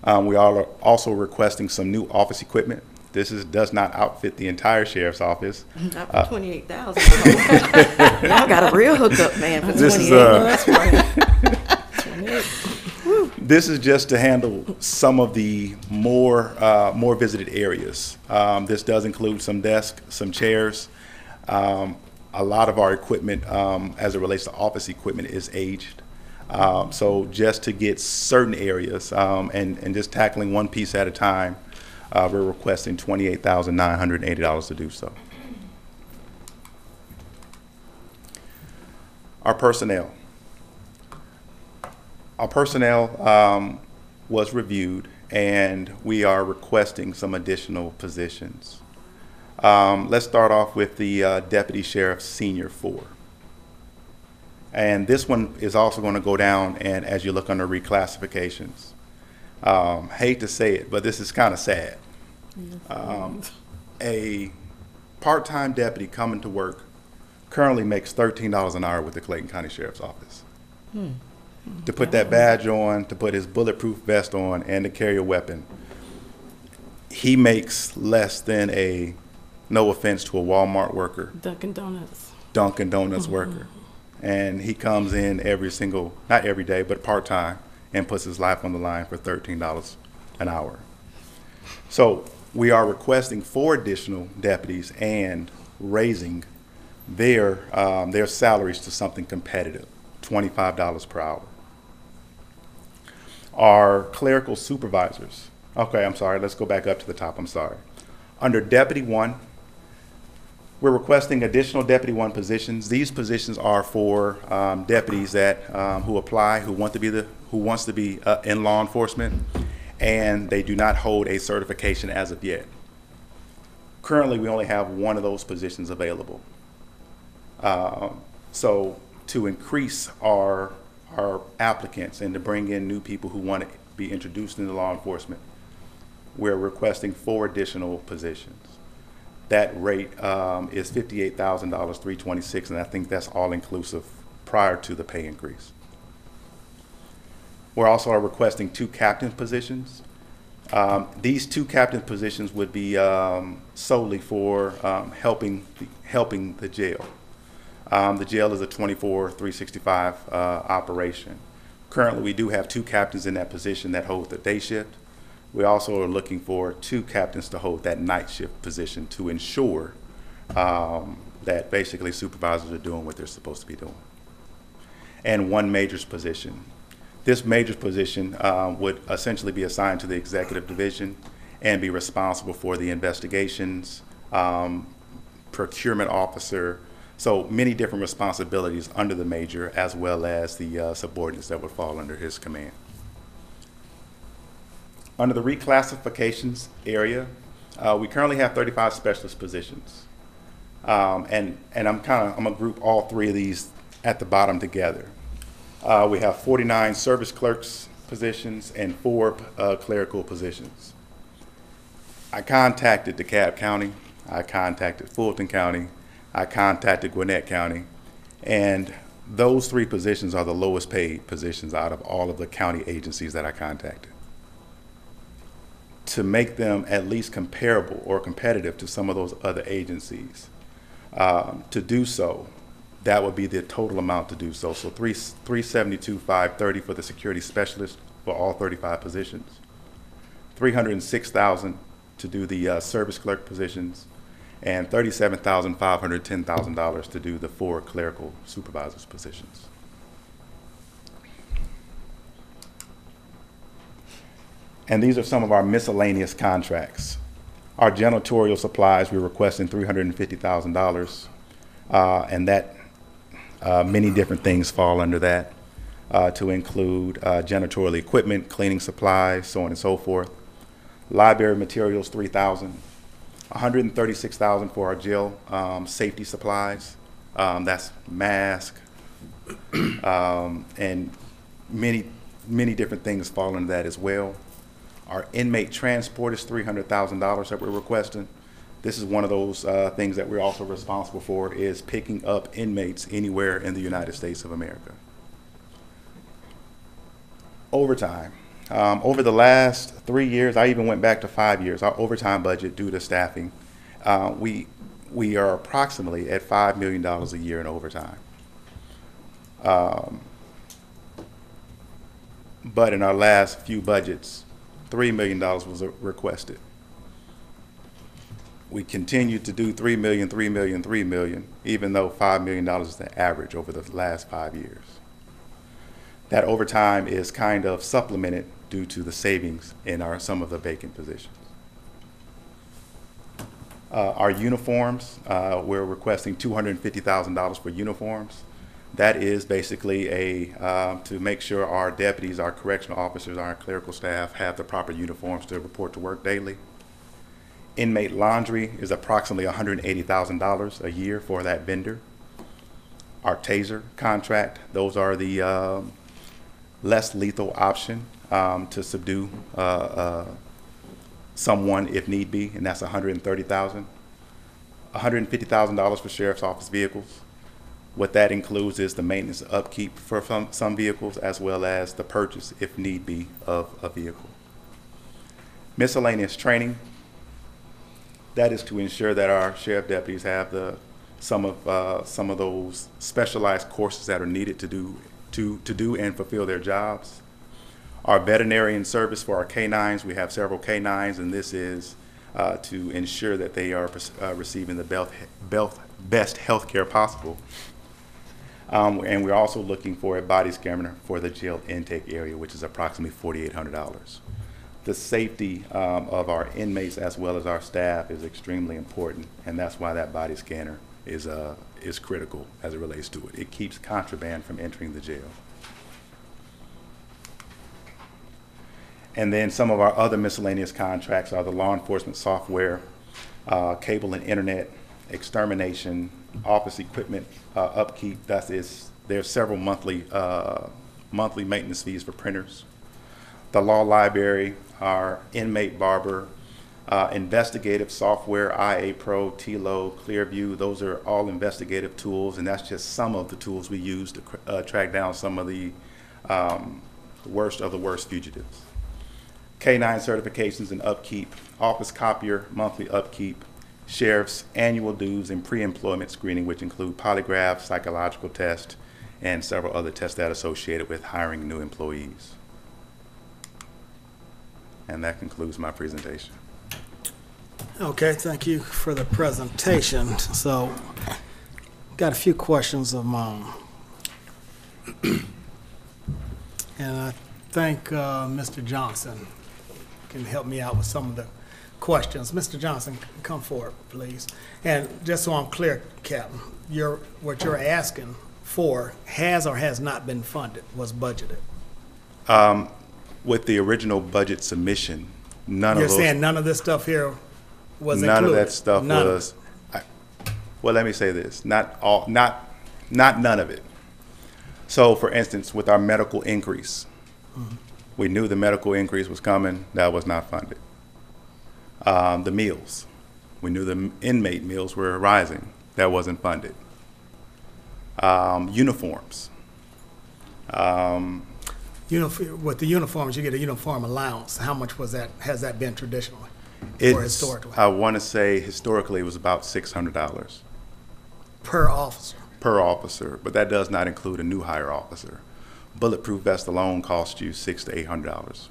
We are also requesting some new office equipment. This does not outfit the entire sheriff's office. Not for $28,000. Y'all got a real hookup, man, for $28,000. This is just to handle some of the more visited areas. This does include some desks, some chairs. A lot of our equipment, as it relates to office equipment, is aged. So just to get certain areas and just tackling one piece at a time, we're requesting $28,980 to do so. Our personnel. Our personnel was reviewed, and we are requesting some additional positions. Let's start off with the Deputy Sheriff Senior 4. And this one is also going to go down, and as you look under reclassifications. Hate to say it, but this is kind of sad. A part-time deputy coming to work currently makes $13 an hour with the Clayton County Sheriff's Office. To put that badge on, to put his bulletproof vest on, and to carry a weapon, he makes less than no offense to a Walmart worker, Dunkin' Donuts worker. and he comes in not every day, but part-time, and puts his life on the line for $13 an hour. So we are requesting 4 additional deputies and raising their salaries to something competitive, $25 per hour. Our clerical supervisors, okay, I'm sorry, let's go back up to the top, I'm sorry. Under Deputy 1, we're requesting additional Deputy 1 positions. These positions are for deputies that who apply, who wants to be in law enforcement, and they do not hold a certification as of yet. Currently, we only have 1 of those positions available. So to increase our applicants and to bring in new people who want to be introduced into law enforcement, we're requesting 4 additional positions. That rate is $58,000, $326, and I think that's all inclusive prior to the pay increase. We're also requesting 2 captain positions. These 2 captain positions would be solely for helping the jail. The jail is a 24/365 operation. Currently, we do have 2 captains in that position that hold the day shift. We also are looking for 2 captains to hold that night shift position to ensure that basically supervisors are doing what they're supposed to be doing. And 1 majors position. This majors position would essentially be assigned to the executive division and be responsible for the investigations, procurement officer, so many different responsibilities under the major, as well as the subordinates that would fall under his command. Under the reclassifications area, we currently have 35 specialist positions. And I'm gonna group all 3 of these at the bottom together. We have 49 service clerks positions and 4 clerical positions. I contacted DeKalb County, I contacted Fulton County, I contacted Gwinnett County, and those 3 positions are the lowest paid positions out of all of the county agencies that I contacted. To make them at least comparable or competitive to some of those other agencies, to do so, that would be the total amount to do so. So $372,530 for the security specialist for all 35 positions, $306,000 to do the service clerk positions, and $37,510,000 to do the 4 clerical supervisors positions. And these are some of our miscellaneous contracts. Our janitorial supplies, we're requesting $350,000, and that many different things fall under that, to include janitorial equipment, cleaning supplies, so on and so forth. Library materials, $3,000. $136,000 for our jail safety supplies. That's mask, and many different things fall into that as well. Our inmate transport is $300,000 that we're requesting. This is one of those things that we're also responsible for, is picking up inmates anywhere in the United States of America. Overtime. Over the last 3 years, I even went back to 5 years, our overtime budget due to staffing, we are approximately at $5 million a year in overtime. But in our last few budgets, $3 million was requested. We continued to do $3 million, $3 million, $3 million, even though $5 million is the average over the last 5 years. That overtime is kind of supplemented due to the savings in some of the vacant positions. Our uniforms, we're requesting $250,000 for uniforms. That is basically to make sure our deputies, our correctional officers, our clerical staff have the proper uniforms to report to work daily. Inmate laundry is approximately $180,000 a year for that vendor. Our Taser contract, those are the less lethal option to subdue someone if need be, and that's $130,000. $150,000 for sheriff's office vehicles. What that includes is the maintenance upkeep for some vehicles, as well as the purchase, if need be, of a vehicle. Miscellaneous training, that is to ensure that our sheriff deputies have the some of those specialized courses that are needed to do and fulfill their jobs. Our veterinarian service for our canines, we have several canines, and this is to ensure that they are receiving the best health care possible. And we're also looking for a body scanner for the jail intake area, which is approximately $4,800. The safety of our inmates as well as our staff is extremely important, and that's why that body scanner is critical as it relates to it. It keeps contraband from entering the jail. And then some of our other miscellaneous contracts are the law enforcement software, cable and internet, extermination, office equipment upkeep. There's several monthly maintenance fees for printers. The law library, our inmate barber, investigative software, IA Pro, TLO, Clearview. Those are all investigative tools, and that's just some of the tools we use to track down some of the worst of the worst fugitives. K-9 certifications and upkeep, office copier, monthly upkeep, sheriff's annual dues, and pre-employment screening, which include polygraph, psychological tests, and several other tests that are associated with hiring new employees. And that concludes my presentation. Okay, thank you for the presentation. So, got a few questions of mine. And I think Mr. Johnson can help me out with some of the questions. Mr. Johnson, come forward, please. And just so I'm clear, Captain, what you're asking for has or has not been funded, was budgeted? With the original budget submission, none You're of those. saying none of this stuff here was None included? of that stuff was. Well, let me say this: not none of it. So, for instance, with our medical increase, we knew the medical increase was coming. That was not funded. The meals, we knew the inmate meals were rising. That wasn't funded. Uniforms. With the uniforms, you get a uniform allowance. How much was that? Has that been traditionally or historically? I want to say historically it was about $600 Per officer? Per officer, but that does not include a new hire officer. Bulletproof vest alone costs you $600 to $800.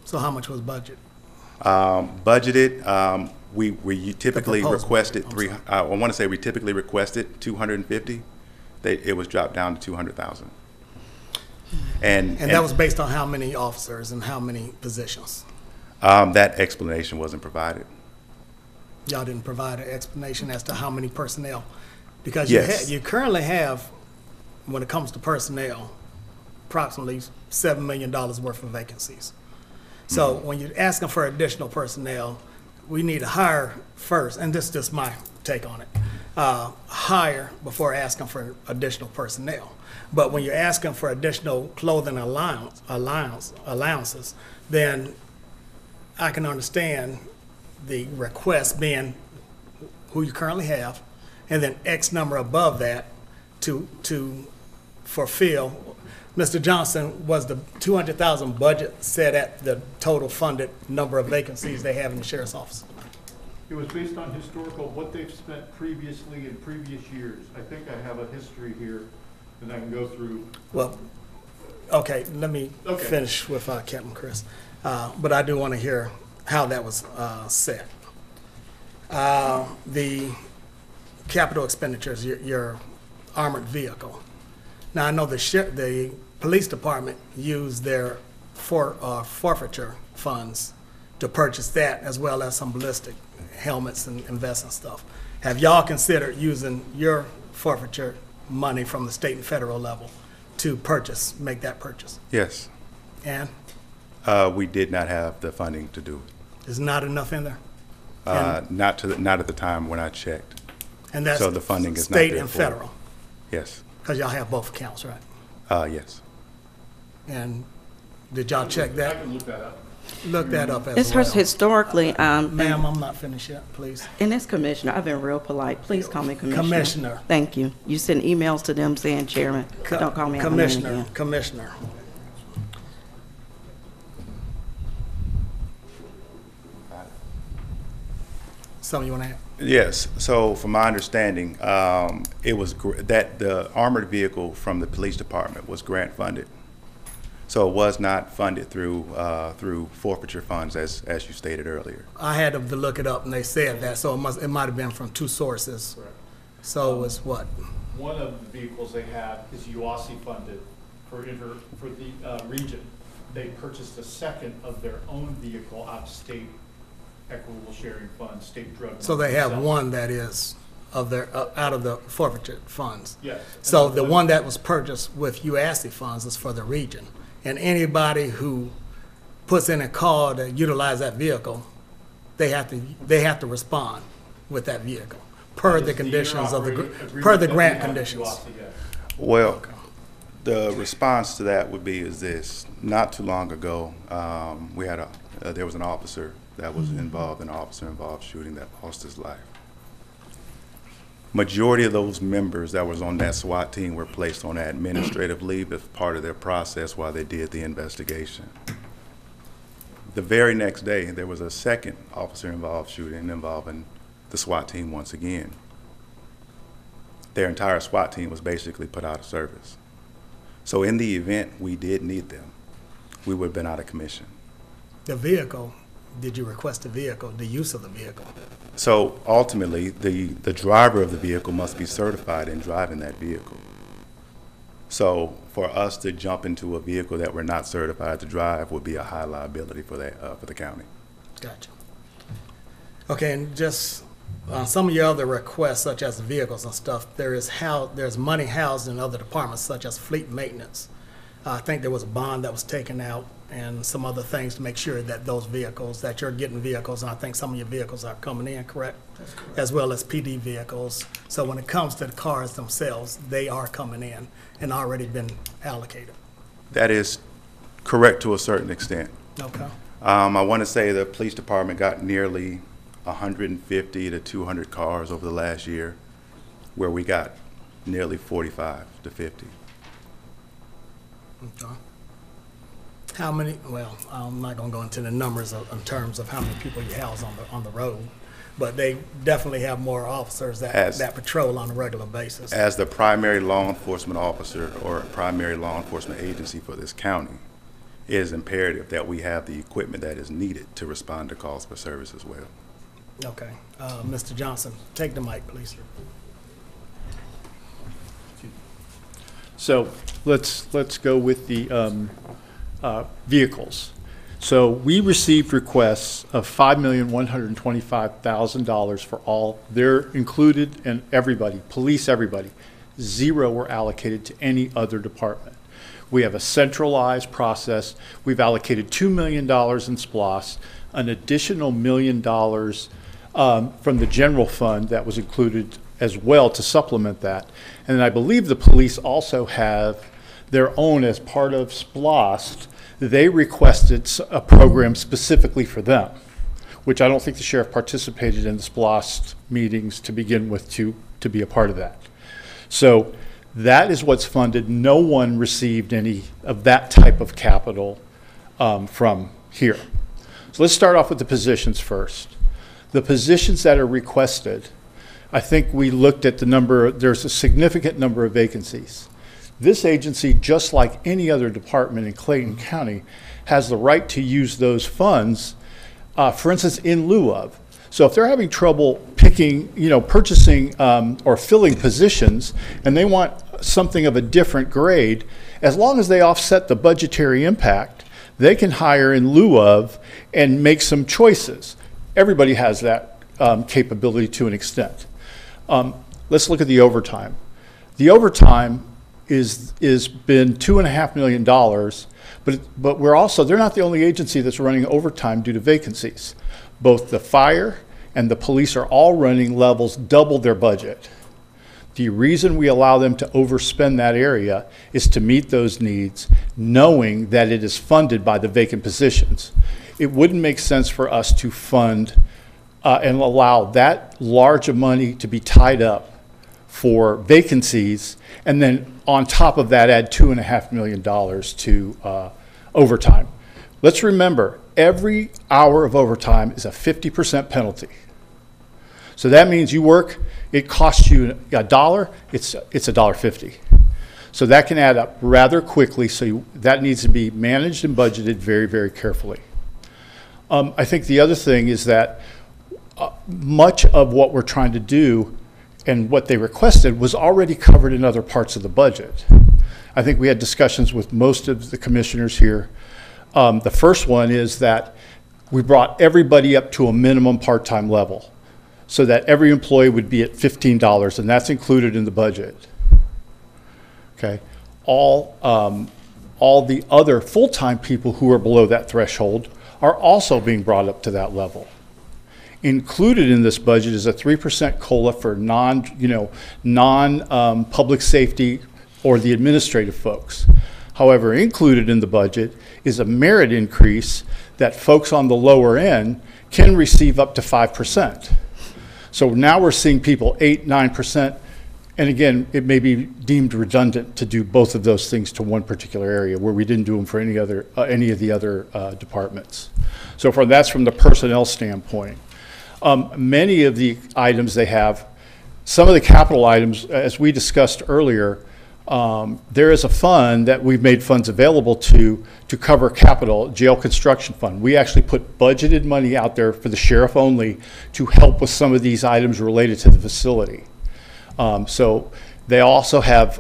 So how much was budgeted? Budgeted, we typically requested I want to say we typically requested 250. It was dropped down to 200,000. And that was based on how many officers and how many positions? That explanation wasn't provided. Y'all didn't provide an explanation as to how many personnel? Because yes. you currently have, when it comes to personnel, approximately $7 million worth of vacancies. So when you're asking for additional personnel, we need to hire first, and this is just my take on it, hire before asking for additional personnel. But when you're asking for additional clothing allowances, then I can understand the request being who you currently have, and then X number above that to fulfill. Mr. Johnson, was the 200,000 budget set at the total funded number of vacancies they have in the sheriff's office? It was based on historical, what they've spent previously in previous years. I think I have a history here that I can go through. Well, okay, let me finish with Captain Chris. But I do want to hear how that was set. The capital expenditures, your armored vehicle. Now, I know the police department used their forfeiture funds to purchase that, as well as some ballistic helmets and vests and stuff. Have y'all considered using your forfeiture money from the state and federal level to make that purchase? Yes. And? We did not have the funding to do it. There's not enough in there? Not at the time when I checked. And that's so the funding is state not there and for federal? Yes. Because y'all have both accounts, right? Yes. And did y'all check that? I can look that up. Look that up as It's well. historically. Ma'am, I'm not finished yet, please. And it's Commissioner. I've been real polite. Please call me Commissioner. Commissioner. Thank you. You send emails to them saying Chairman. Don't call me Commissioner. again. Commissioner. Something you want to add? Yes. So, from my understanding, it was that the armored vehicle from the police department was grant funded. So it was not funded through forfeiture funds, as you stated earlier. I had to look it up, and they said that, so it might have been from two sources. Correct. So it's what? One of the vehicles they have is UASI funded for the region. They purchased a second of their own vehicle out of state equitable sharing funds, state drug. So they have themselves. one that is of their out of the forfeiture funds. Yes. So the one that was purchased with UASI funds is for the region, and anybody who puts in a call to utilize that vehicle, they have to respond with that vehicle per the conditions of the grant conditions. Well, the response to that would be is this: not too long ago, we had there was an officer that was involved, an officer-involved shooting that lost his life. Majority of those members that was on that SWAT team were placed on administrative leave as part of their process while they did the investigation. The very next day, there was a second officer-involved shooting involving the SWAT team once again. Their entire SWAT team was basically put out of service. So in the event we did need them, we would have been out of commission. The vehicle, did you request the vehicle, the use of the vehicle? So ultimately, the driver of the vehicle must be certified in driving that vehicle. So for us to jump into a vehicle that we're not certified to drive would be a high liability for the county. Gotcha. Okay, and just some of your other requests, such as vehicles and stuff, there's money housed in other departments, such as fleet maintenance. I think there was a bond that was taken out and some other things to make sure that those vehicles, that you're getting vehicles, and I think some of your vehicles are coming in, correct? That's correct. As well as PD vehicles. So when it comes to the cars themselves, they are coming in and already been allocated. That is correct to a certain extent. Okay. I want to say the police department got nearly 150 to 200 cars over the last year, where we got nearly 45 to 50. Okay. How many, well, I'm not going to go into the numbers in terms of how many people you house on the road, but they definitely have more officers that patrol on a regular basis. As the primary law enforcement officer or primary law enforcement agency for this county, it is imperative that we have the equipment that is needed to respond to calls for service as well. Okay. Mr. Johnson, take the mic, please. So let's go with the vehicles. So we received requests of $5,125,000 for all. They're included in everybody, police, everybody. 0 were allocated to any other department. We have a centralized process. We've allocated $2 million in SPLOST, an additional $1 million from the general fund that was included as well to supplement that. And I believe the police also have their own as part of SPLOST. They requested a program specifically for them, which I don't think the sheriff participated in the SPLOST meetings to begin with to be a part of that. So that is what's funded. No one received any of that type of capital from here. So let's start off with the positions first. The positions that are requested, I think we looked at the number, there's a significant number of vacancies. This agency, just like any other department in Clayton County, has the right to use those funds, for instance, in lieu of. So if they're having trouble purchasing or filling positions, and they want something of a different grade, as long as they offset the budgetary impact, they can hire in lieu of and make some choices. Everybody has that capability to an extent. Let's look at the overtime. The overtime is been $2.5 million, but they're not the only agency that's running overtime due to vacancies. Both the fire and the police are all running levels double their budget. The reason we allow them to overspend that area is to meet those needs, knowing that it is funded by the vacant positions. It wouldn't make sense for us to fund and allow that large of money to be tied up for vacancies, and then on top of that add $2.5 million to overtime. Let's remember, every hour of overtime is a 50% penalty. So that means you work, it costs you $1, it's $1.50. So that can add up rather quickly, so that needs to be managed and budgeted very, very carefully. I think the other thing is that much of what we're trying to do and what they requested was already covered in other parts of the budget. I think we had discussions with most of the commissioners here. The first one is that we brought everybody up to a minimum part-time level so that every employee would be at $15, and that's included in the budget. Okay, all the other full-time people who are below that threshold are also being brought up to that level. Included in this budget is a 3% COLA for non-public safety or the administrative folks. However, included in the budget is a merit increase that folks on the lower end can receive up to 5%. So now we're seeing people 8, 9%. And again, it may be deemed redundant to do both of those things to one particular area where we didn't do them for any of the other departments. So that's from the personnel standpoint. Many of the items they have, some of the capital items, as we discussed earlier, there is a fund that we've made funds available to cover capital, jail construction fund. We actually put budgeted money out there for the sheriff only to help with some of these items related to the facility. So they also have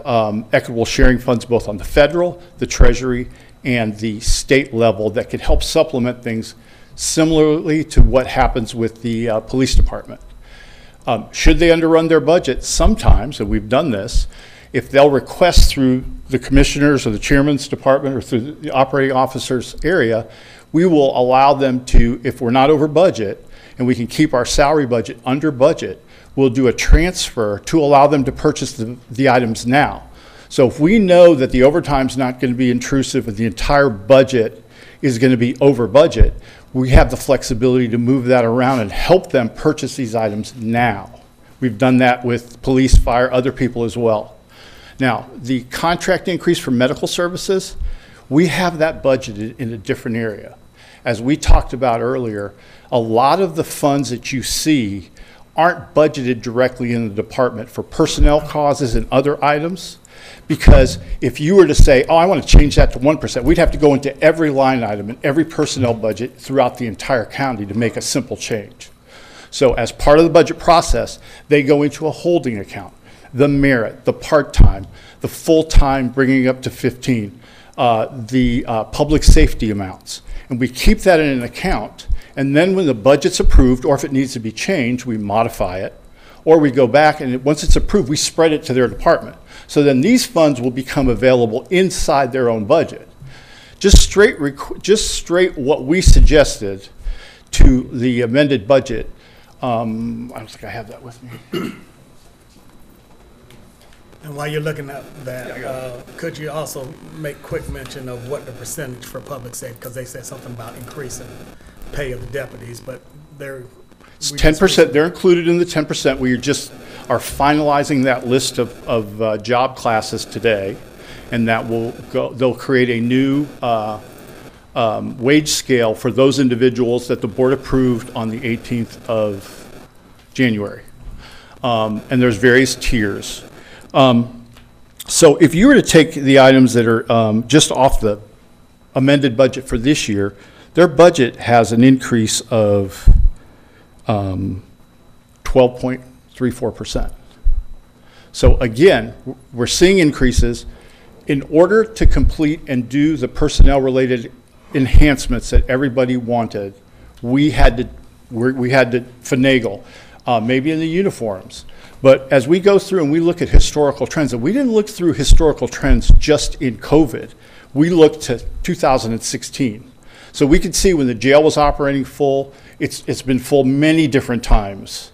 equitable sharing funds both on the federal, the Treasury, and the state level that can help supplement things similarly to what happens with the police department. Should they underrun their budget? Sometimes, and we've done this, if they'll request through the commissioners or the chairman's department or through the operating officer's area, we will allow them to, if we're not over budget and we can keep our salary budget under budget, we'll do a transfer to allow them to purchase the items now. So if we know that the overtime's not going to be intrusive and the entire budget is going to be over budget, we have the flexibility to move that around and help them purchase these items now. We've done that with police, fire, other people as well. Now, the contract increase for medical services, we have that budgeted in a different area. As we talked about earlier, a lot of the funds that you see aren't budgeted directly in the department for personnel causes and other items, because if you were to say, oh, I want to change that to 1%, we'd have to go into every line item and every personnel budget throughout the entire county to make a simple change. So as part of the budget process, they go into a holding account. The merit, the part-time, the full-time bringing up to 15, the public safety amounts. And we keep that in an account, and then when the budget's approved, or if it needs to be changed, we modify it, or we go back and once it's approved, we spread it to their department. So then these funds will become available inside their own budget. Just straight what we suggested to the amended budget. I don't think I have that with me. And while you're looking at that, could you also make quick mention of what the percentage for public safety, because they said something about increasing pay of the deputies, but they're... It's 10%, they're included in the 10%. We just are finalizing that list of job classes today, and that will go, they'll create a new wage scale for those individuals that the board approved on the 18th of January. And there's various tiers. So if you were to take the items that are just off the amended budget for this year, their budget has an increase of 12.34%. So again, we're seeing increases. In order to complete and do the personnel-related enhancements that everybody wanted, we had to finagle, maybe in the uniforms. But as we go through and we look at historical trends, and we didn't look through historical trends just in COVID, we looked to 2016. So we could see when the jail was operating full, it's been full many different times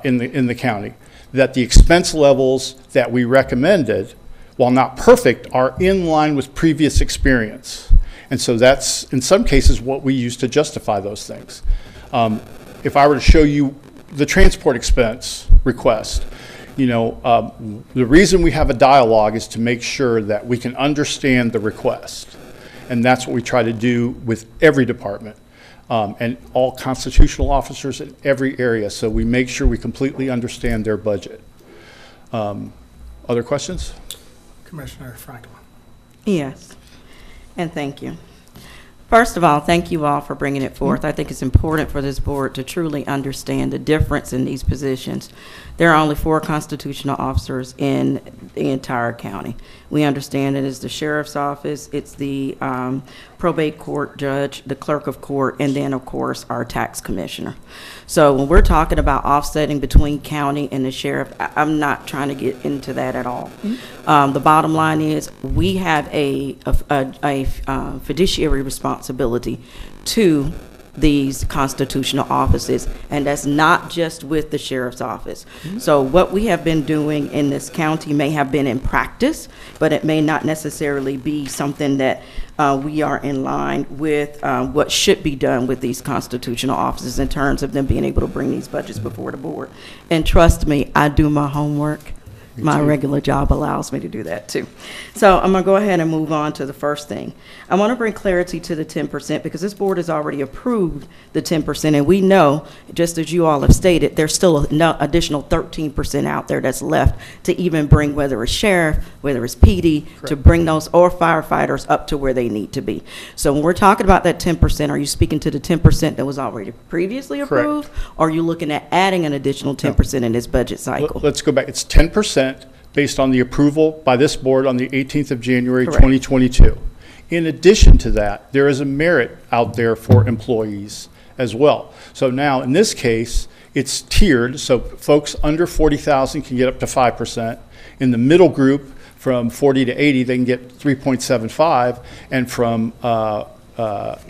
in the county, that the expense levels that we recommended, while not perfect, are in line with previous experience. And so that's, in some cases, what we use to justify those things. If I were to show you the transport expense request, you know, the reason we have a dialogue is to make sure that we can understand the request. And that's what we try to do with every department. and all constitutional officers in every area. So we make sure we completely understand their budget. Other questions? Commissioner Franklin. Yes, and thank you. First of all, thank you all for bringing it forth. I think it's important for this board to truly understand the difference in these positions. There are only 4 constitutional officers in the entire county. We understand it is the sheriff's office, it's the probate court judge, the clerk of court, and then, of course, our tax commissioner. So when we're talking about offsetting between county and the sheriff, I'm not trying to get into that at all. The bottom line is we have a fiduciary responsibility to these constitutional offices, and that's not just with the sheriff's office. So what we have been doing in this county may have been in practice, but it may not necessarily be something that we are in line with what should be done with these constitutional offices in terms of them being able to bring these budgets before the board. And trust me, I do my homework. My regular job allows me to do that too. So I'm going to go ahead and move on to the first thing. I want to bring clarity to the 10% because this board has already approved the 10%, and we know, just as you all have stated, there's still an additional 13% out there that's left to even bring, whether it's sheriff, whether it's PD, to bring those, or firefighters, up to where they need to be. So when we're talking about that 10%, are you speaking to the 10% that was already previously approved? Or are you looking at adding an additional 10% in this budget cycle? Let's go back. It's 10%. Based on the approval by this board on the 18th of January, Correct. 2022. In addition to that, there is a merit out there for employees as well. So now, in this case, it's tiered, so folks under 40,000 can get up to 5%. In the middle group, from 40 to 80, they can get 3.75, and from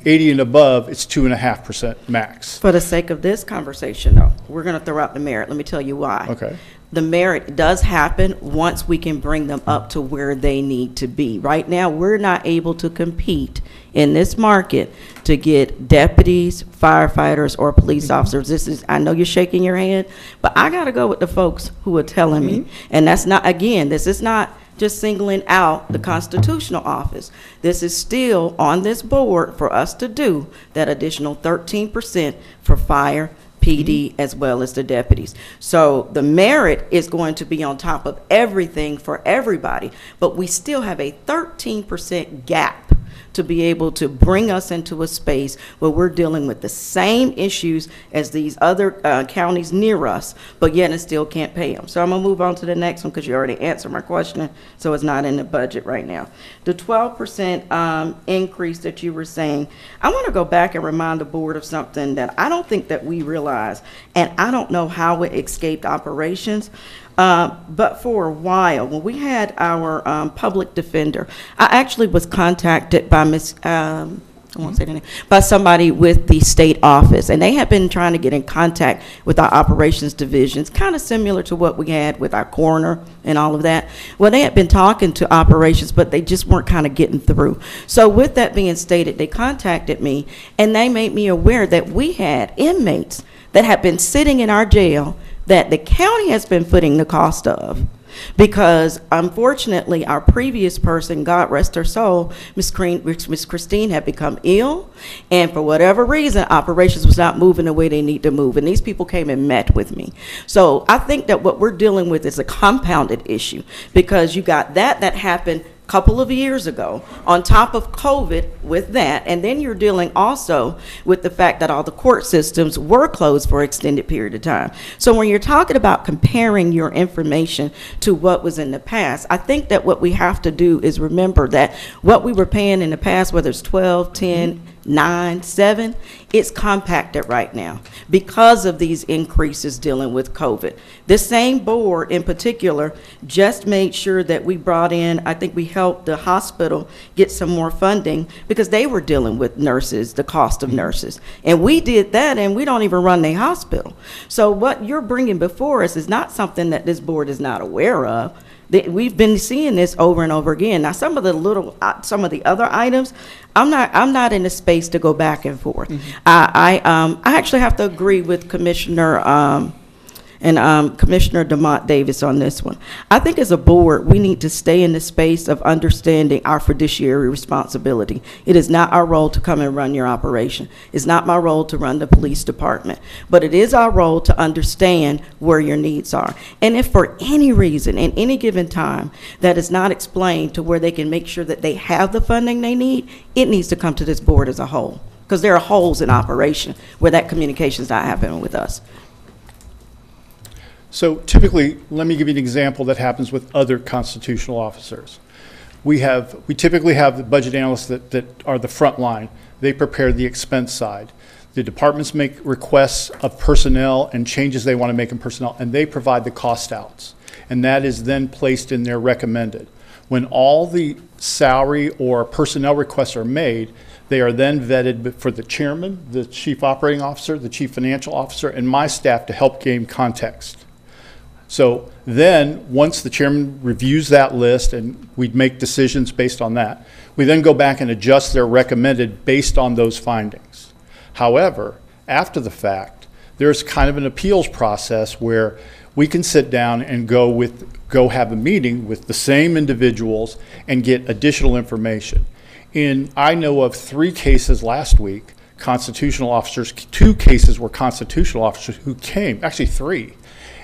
80 and above, it's 2.5% max. For the sake of this conversation, though, we're going to throw out the merit. Let me tell you why. Okay. The merit does happen once we can bring them up to where they need to be. Right now, we're not able to compete in this market to get deputies, firefighters, or police officers. This is, I know you're shaking your head, but I got to go with the folks who are telling me. And that's not, again, this is not just singling out the constitutional office. This is still on this board for us to do that additional 13% for fire, PD, as well as the deputies. So the merit is going to be on top of everything for everybody, but we still have a 13% gap to be able to bring us into a space where we're dealing with the same issues as these other counties near us, but yet and still can't pay them. So I'm gonna move on to the next one because you already answered my question, so it's not in the budget right now. The 12% increase that you were saying, I wanna go back and remind the board of something that I don't think that we realize, and I don't know how it escaped operations. But for a while, when we had our public defender, I actually was contacted by I won't say the name, by somebody with the state office, and they had been trying to get in contact with our operations divisions, kind of similar to what we had with our coroner and all of that. Well, they had been talking to operations, but they just weren't kind of getting through. So with that being stated, they contacted me, and they made me aware that we had inmates that had been sitting in our jail that the county has been footing the cost of. Because unfortunately, our previous person, God rest her soul, Miss Christine, had become ill, and for whatever reason, operations was not moving the way they need to move, and these people came and met with me. So I think that what we're dealing with is a compounded issue, because you got that happened couple of years ago, on top of COVID with that, and then you're dealing also with the fact that all the court systems were closed for an extended period of time. So when you're talking about comparing your information to what was in the past, I think that what we have to do is remember that what we were paying in the past, whether it's 12, 10, 9, 7, it's compacted right now because of these increases dealing with COVID. This same board in particular just made sure that we brought in, I think we helped the hospital get some more funding because they were dealing with nurses, the cost of nurses. And we did that, and we don't even run the hospital. So what you're bringing before us is not something that this board is not aware of. We've been seeing this over and over again. Now, some of the other items, I'm not in a space to go back and forth. I actually have to agree with Commissioner and Commissioner DeMont Davis on this one. I think as a board, we need to stay in the space of understanding our fiduciary responsibility. It is not our role to come and run your operation. It's not my role to run the police department, but it is our role to understand where your needs are. And if for any reason, in any given time, that is not explained to where they can make sure that they have the funding they need, it needs to come to this board as a whole, because there are holes in operation where that communication is not happening with us. So typically, let me give you an example that happens with other constitutional officers. We typically have the budget analysts that are the front line. They prepare the expense side. The departments make requests of personnel and changes they want to make in personnel, and they provide the cost outs. And that is then placed in their recommended. When all the salary or personnel requests are made, they are then vetted for the chairman, the chief operating officer, the chief financial officer, and my staff to help gain context. So then, once the chairman reviews that list and we make decisions based on that, we then go back and adjust their recommended based on those findings. However, after the fact, there's kind of an appeals process where we can sit down and go have a meeting with the same individuals and get additional information. I know of 3 cases last week, constitutional officers, 2 cases were constitutional officers who came, actually 3,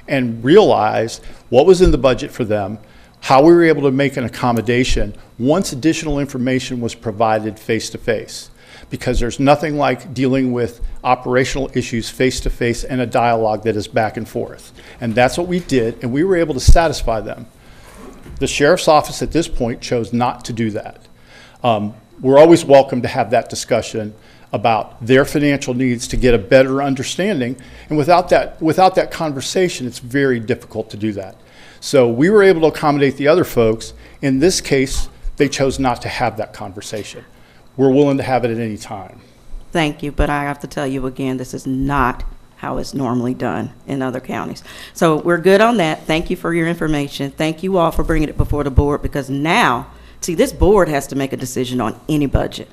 and realized what was in the budget for them, how we were able to make an accommodation once additional information was provided face-to-face. Because there's nothing like dealing with operational issues face-to-face and a dialogue that is back and forth. And that's what we did, and we were able to satisfy them. The sheriff's office at this point chose not to do that. We're always welcome to have that discussion about their financial needs to get a better understanding. And without that conversation, it's very difficult to do that. So we were able to accommodate the other folks. In this case, they chose not to have that conversation. We're willing to have it at any time. Thank you, but I have to tell you again, this is not how it's normally done in other counties. So we're good on that. Thank you for your information. Thank you all for bringing it before the board, because now, see, this board has to make a decision on any budget.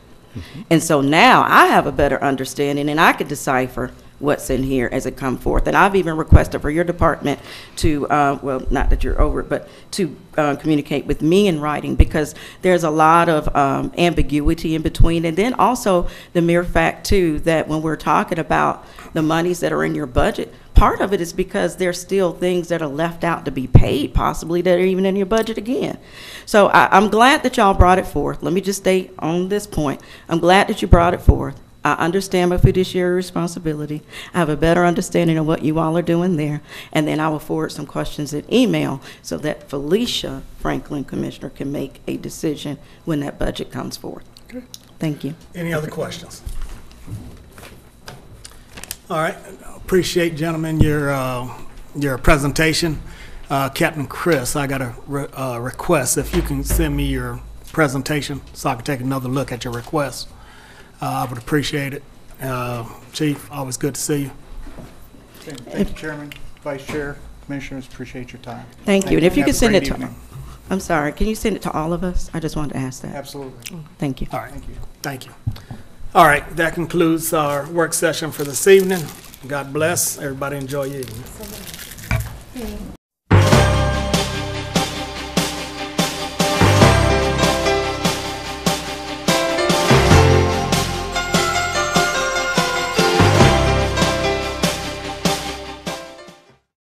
And so now I have a better understanding, and I can decipher what's in here as it comes forth. And I've even requested for your department to, well, not that you're over it, but to communicate with me in writing, because there's a lot of ambiguity in between. And then also the mere fact, too, that when we're talking about the monies that are in your budget, part of it is because there's still things that are left out to be paid, possibly, that are even in your budget again. So I'm glad that y'all brought it forth. Let me just stay on this point. I'm glad that you brought it forth. I understand my fiduciary responsibility. I have a better understanding of what you all are doing there. And then I will forward some questions in email so that Felicia Franklin, Commissioner, can make a decision when that budget comes forth. Okay. Thank you. Any other questions? All right. Appreciate, gentlemen, your presentation. Captain Chris, I got a request. If you can send me your presentation so I can take another look at your request. I would appreciate it. Chief, always good to see you. Thank you, Chairman, Vice Chair, Commissioners. Appreciate your time. Thank you. And if you could send it to, evening. I'm sorry, can you send it to all of us? I just wanted to ask that. Absolutely. Thank you. All right. Thank you. Thank you. All right. That concludes our work session for this evening. God bless. Everybody enjoy your evening.